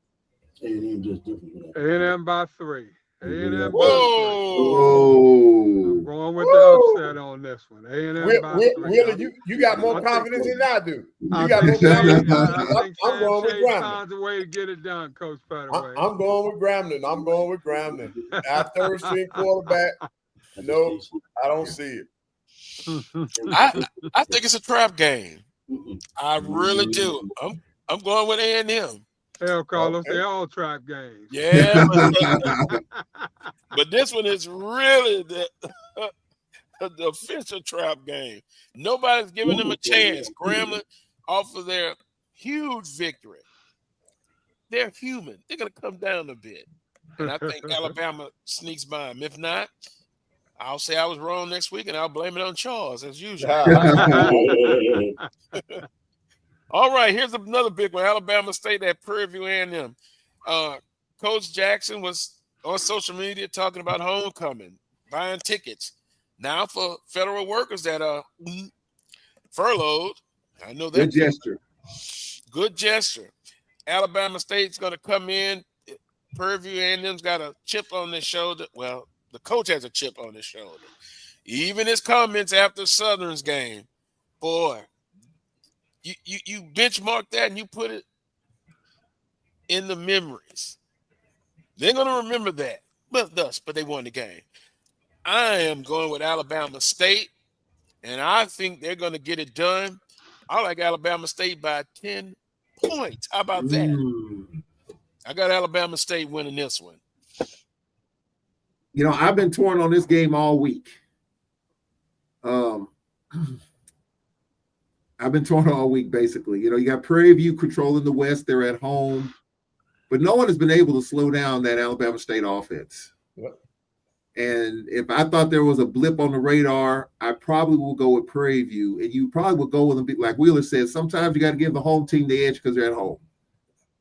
A&M just different. A&M by 3. A&M by 3. Oh. I'm going with the upset on this one. A&M by 3. Willie, you got more confidence than I do. You got more confidence. confidence. I'm going with Grambling. Finds a way to get it done, Coach Pettaway. I'm going with Grambling. Our third string quarterback. No, I don't see it. I think it's a trap game. I really do. I'm going with A&M. Hell, Carlos, they all trap games. Yeah, but this one is really the official trap game. Nobody's giving them a chance. Grambling off of their huge victory. They're human. They're going to come down a bit. And I think Alabama sneaks by them. If not, I'll say I was wrong next week, and I'll blame it on Charles, as usual. All right, here's another big one. Alabama State at Prairie View A&M. Coach Jackson was on social media talking about homecoming, buying tickets. Now for federal workers that are furloughed. I know that. Good gesture. Good gesture. Alabama State's going to come in. Prairie View A&M's got a chip on their shoulder. Well, the coach has a chip on his shoulder. Even his comments after Southern's game, boy, you benchmark that and you put it in the memories. They're going to remember that. But they won the game. I am going with Alabama State, and I think they're going to get it done. I like Alabama State by 10 points. How about that? I got Alabama State winning this one. I've been torn on this game all week. I've been torn all week, basically. You got Prairie View controlling the West. They're at home. But no one has been able to slow down that Alabama State offense. Yep. And if I thought there was a blip on the radar, I probably will go with Prairie View. And you probably will go with them. Like Wheeler said, sometimes you got to give the home team the edge because they're at home.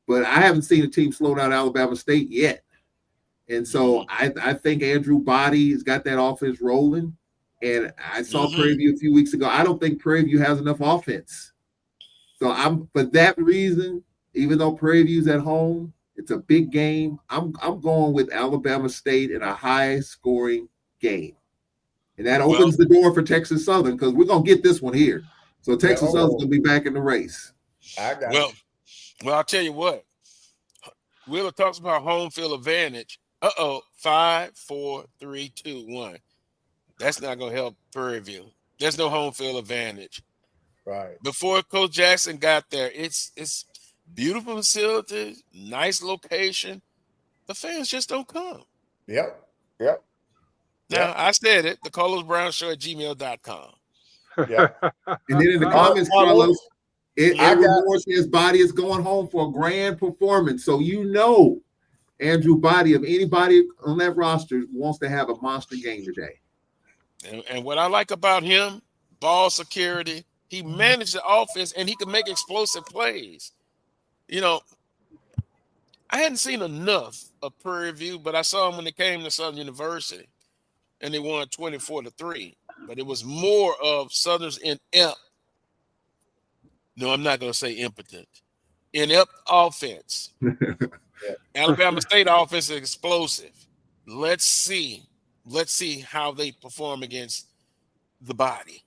But I haven't seen a team slow down Alabama State yet. And so I think Andrew Body has got that offense rolling. And I saw Prairie View a few weeks ago. I don't think Prairie View has enough offense. So for that reason, even though Prairie View's at home, it's a big game. I'm going with Alabama State in a high-scoring game. And that opens the door for Texas Southern because we're going to get this one here. So Texas Southern's going to be back in the race. I got it. Well, I'll tell you what. Wheeler talks about home field advantage. 5, 4, 3, 2, 1. That's not going to help Prairie View. There's no home field advantage. Right. Before Coach Jackson got there, it's beautiful facility, nice location. The fans just don't come. Yep. Now, I said it, the Carlos Brown Show at gmail.com. Yeah. And then in the comments, Carlos, Edward says Body is going home for a grand performance. So Andrew Body, of anybody on that roster, wants to have a monster game today. And what I like about him, ball security, he managed the offense and he can make explosive plays. I hadn't seen enough of Prairie View, but I saw him when they came to Southern University and they won 24-3. But it was more of Southern's inept. No, I'm not going to say impotent. Inept offense. Alabama State offense is explosive. Let's see how they perform against the Body.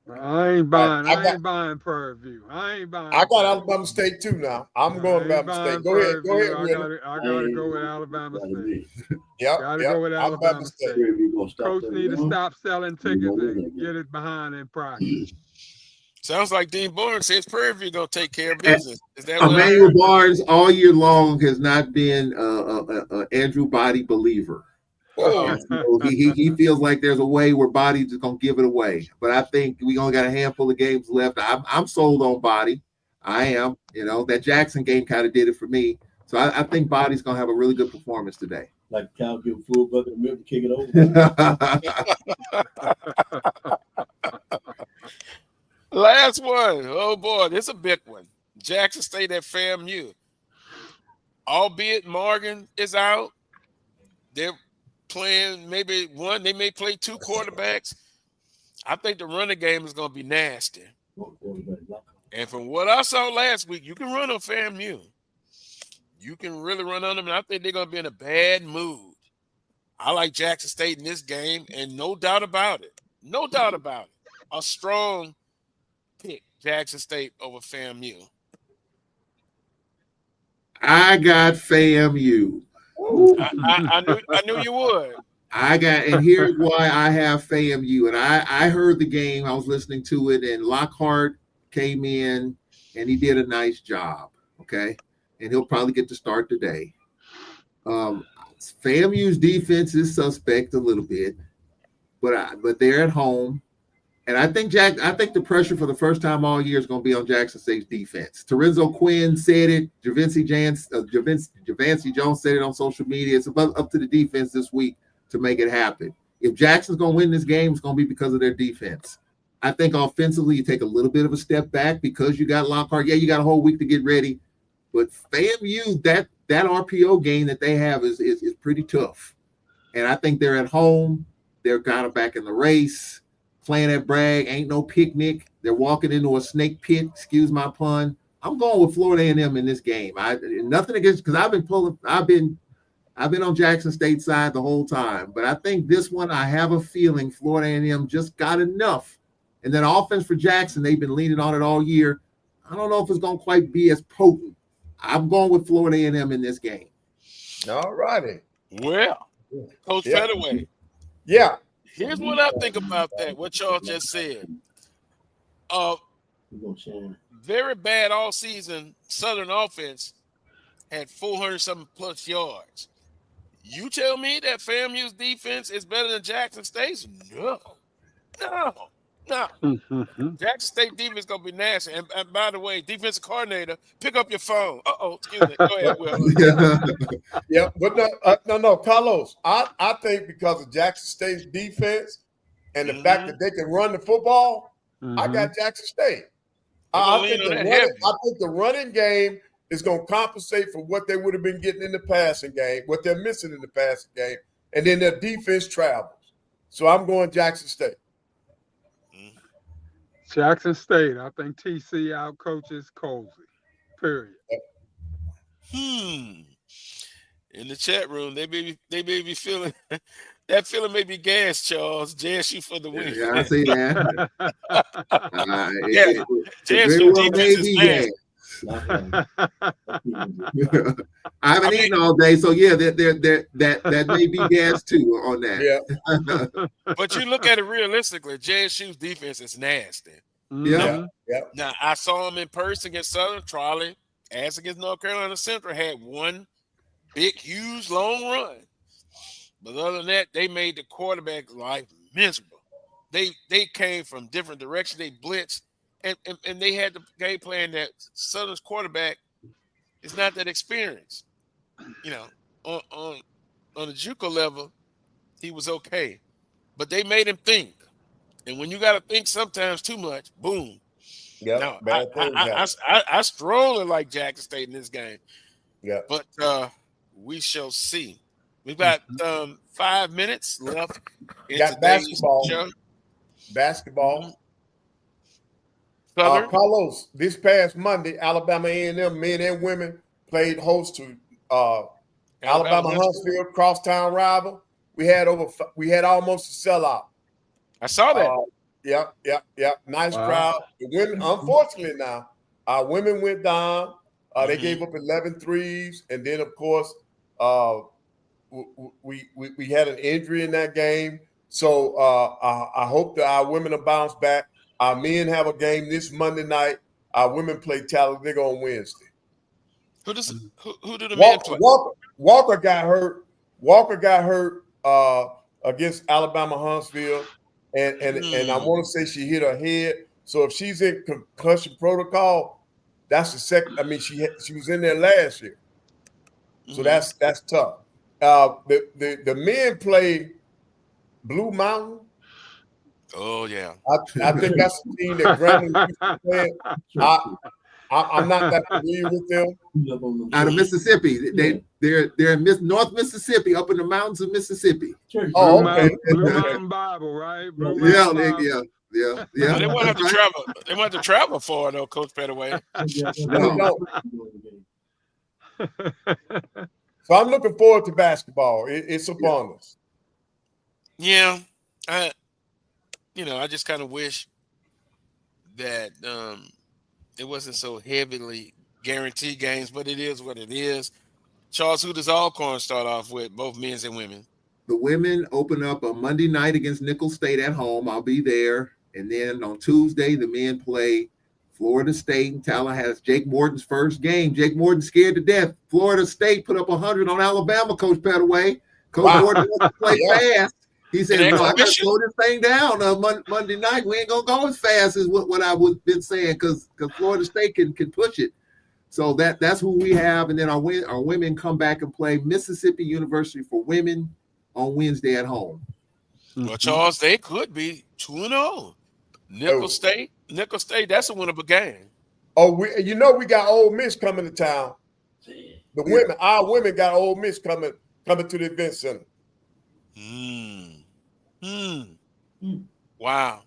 I ain't buying Prairie View. I got Alabama State too now. I'm going Alabama State. Go ahead. I gotta go with Alabama State. Gotta go with Alabama State. Coach need to stop selling tickets and get it behind in practice. Sounds like Dean Barnes says Prairie View gonna take care of business. Is that Emmanuel Barnes all year long has not been an Andrew Body believer. He feels like there's a way where Body's just gonna give it away. But I think we only got a handful of games left. I'm sold on Body. I am. That Jackson game kind of did it for me. So I think Body's gonna have a really good performance today. Like a cow give a full bucket of milk to kick it over. Last one. Oh boy, this is a big one. Jackson State at FAMU. Albeit Morgan is out, they're playing maybe one. They may play two quarterbacks. I think the running game is going to be nasty. And from what I saw last week, you can run on FAMU. You can really run on them, and I think they're going to be in a bad mood. I like Jackson State in this game, and no doubt about it. No doubt about it. A strong pick, Jackson State over FAMU. I got FAMU. I knew you would. And here's why I have FAMU. And I heard the game. I was listening to it, and Lockhart came in, and he did a nice job. Okay, and he'll probably get to start today. FAMU's defense is suspect a little bit, but they're at home. And I think the pressure for the first time all year is going to be on Jackson State's defense. Terenzo Quinn said it. Javancy Jones said it on social media. It's up to the defense this week to make it happen. If Jackson's going to win this game, it's going to be because of their defense. I think offensively, you take a little bit of a step back because you got Lockhart. Yeah, you got a whole week to get ready. But FAMU, that RPO game that they have is pretty tough. And I think they're at home. They're kind of back in the race. Playing at Bragg ain't no picnic. They're walking into a snake pit. Excuse my pun. I'm going with Florida A&M in this game. Nothing against, because I've been on Jackson State side the whole time. But I think this one, I have a feeling Florida A&M just got enough. And then offense for Jackson, they've been leaning on it all year. I don't know if it's going to quite be as potent. I'm going with Florida A&M in this game. All righty. Well, Coach Pettaway. Yeah. Here's what I think about that, what y'all just said. Very bad all season Southern offense had 400-something plus yards. You tell me that FAMU's defense is better than Jackson State's? No. Jackson State defense is going to be nasty. And by the way, defensive coordinator, pick up your phone. Excuse me. Go ahead, Will. Yeah, but no, Carlos. I think because of Jackson State's defense and the fact that they can run the football, I got Jackson State. I think the running game is going to compensate for what they would have been getting in the passing game, what they're missing in the passing game, and then their defense travels. So I'm going Jackson State. Jackson State. I think TC outcoaches Colsey. Period. In the chat room, they may be feeling that feeling may be gas, Charles. JSU for the win. Yeah, I see that. JSU defense is nasty. I haven't eaten all day, so yeah, that may be gas too on that. Yeah. But you look at it realistically, JSU's defense is nasty. Yeah. Now I saw him in person against Southern. Trolley, as against North Carolina Central, had one big, huge, long run. But other than that, they made the quarterback life miserable. They came from different directions. They blitzed. And they had the game plan that Southern's quarterback is not that experienced. You know, on the JUCO level, he was okay. But they made him think. And when you got to think sometimes too much, boom. Yeah. I strongly like Jackson State in this game. Yeah. But we shall see. We've got 5 minutes left. Got basketball. Basketball. Carlos, this past Monday, Alabama A&M men and women played host to Alabama Huntsville crosstown rival. We had almost a sellout. I saw that. Yeah. Nice crowd. The women, unfortunately, now our women went down. They gave up 11 threes, and then of course we had an injury in that game. So I hope that our women will bounce back. Our men have a game this Monday night. Our women play Talladega on Wednesday. Who do the men play? Walker got hurt. Walker got hurt against Alabama Huntsville, and I want to say she hit her head. So if she's in concussion protocol, that's the second. I mean, she was in there last year, so that's tough. The men play Blue Mountain. Oh yeah. I think that's the team that Grambling used to play. I'm not that familiar with them. Out of Mississippi, they're in North Mississippi, up in the mountains of Mississippi. Oh, okay. Blue Mountain Bible, right? Blue Yeah, Mountain Bible. yeah. But they won't have to travel. They won't have to travel far though, Coach Pettaway. No. So I'm looking forward to basketball. It's upon us. Yeah, I just kind of wish that it wasn't so heavily guaranteed games, but it is what it is. Charles, who does Alcorn start off with, both men's and women? The women open up on Monday night against Nicholls State at home. I'll be there. And then on Tuesday, the men play Florida State in Tallahassee. Jake Morton's first game. Jake Morton scared to death. Florida State put up 100 on Alabama, Coach Pettaway. Coach Morton wants to play fast. He said, I got to slow this thing down Monday night. We ain't going to go as fast as what I was been saying because Florida State can push it. So that's who we have. And then our women come back and play Mississippi University for women on Wednesday at home. Well, Charles, they could be 2-0. Nicholls State, that's a winnable game. Oh, we got Ole Miss coming to town. Our women got Ole Miss coming to the event center. Wow.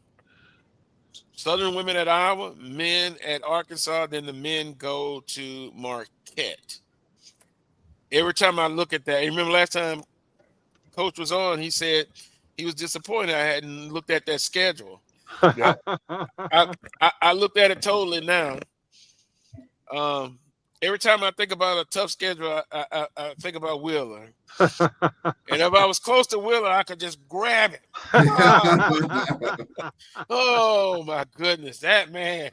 Southern women at Iowa, men at Arkansas, then the men go to Marquette. Every time I look at that, you remember last time Coach was on, he said he was disappointed I hadn't looked at that schedule. Yeah. I looked at it totally now. Every time I think about a tough schedule, I think about Wheeler. And if I was close to Wheeler, I could just grab it. Oh my goodness, that man.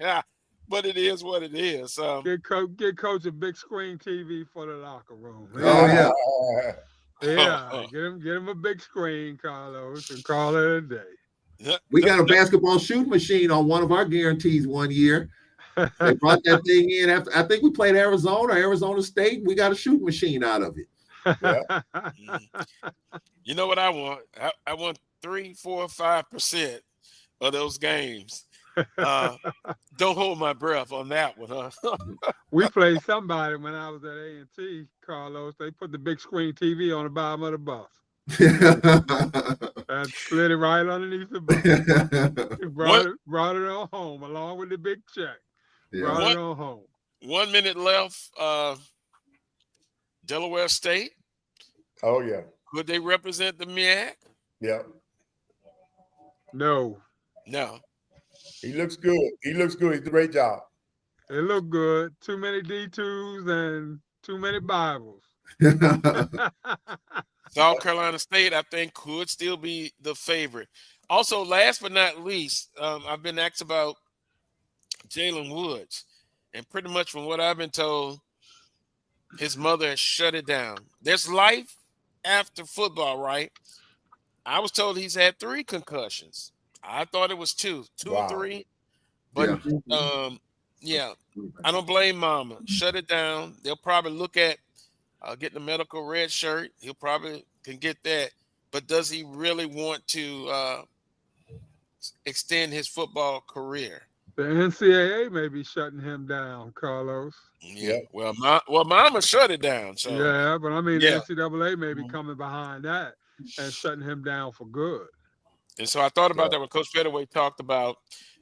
But it is what it is. Get Coach a big screen TV for the locker room. Yeah. Yeah, get him a big screen, Carlos, and call it a day. We got a basketball shooting machine on one of our guarantees one year. They brought that thing in after I think we played Arizona State. We got a shooting machine out of it. Yeah. You know what I want? I want 3, 4, 5% of those games. Don't hold my breath on that one, huh? We played somebody when I was at A&T, Carlos. They put the big screen TV on the bottom of the bus. And slid it right underneath the bus. Brought it on home along with the big check. Yeah. Brought it on home. 1 minute left. Delaware State. Oh yeah. Could they represent the MEAC? Yeah. No. He looks good. He did a great job. It looked good. Too many D2s and too many Bibles. South Carolina State, I think, could still be the favorite. Also, last but not least, I've been asked about Jalen Woods. And pretty much from what I've been told, his mother has shut it down. There's life after football, right? I was told he's had 3 concussions. I thought it was 2 or 3. But, I don't blame mama. Shut it down. They'll probably look at getting a medical red shirt. He'll probably can get that. But does he really want to extend his football career? The NCAA may be shutting him down, Carlos. Yeah. Well, mama shut it down. So yeah, but I mean, the NCAA may be coming behind that and shutting him down for good. And so I thought about that when Coach Pettaway talked about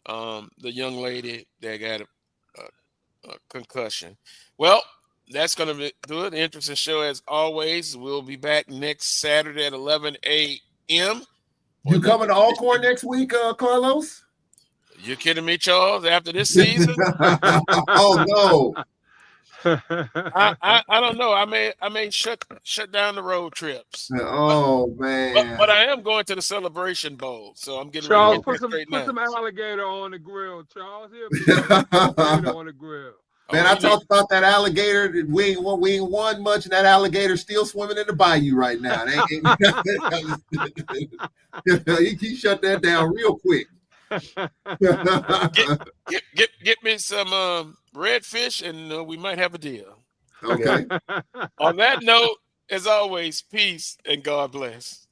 the young lady that got a concussion. Well, that's going to do it. Interesting show as always. We'll be back next Saturday at 11 a.m. You coming to Alcorn next week, Carlos? You kidding me, Charles? After this season? Oh no. I don't know. I may shut down the road trips. Oh man! But I am going to the Celebration Bowl, so I'm getting Charles, ready to put some alligator on the grill, Charles. Alligator on the grill. Man, I talked about that alligator. We ain't won much, and that alligator still swimming in the bayou right now. He shut that down real quick. Get me some redfish, and we might have a deal. Okay. On that note, as always, peace and God bless.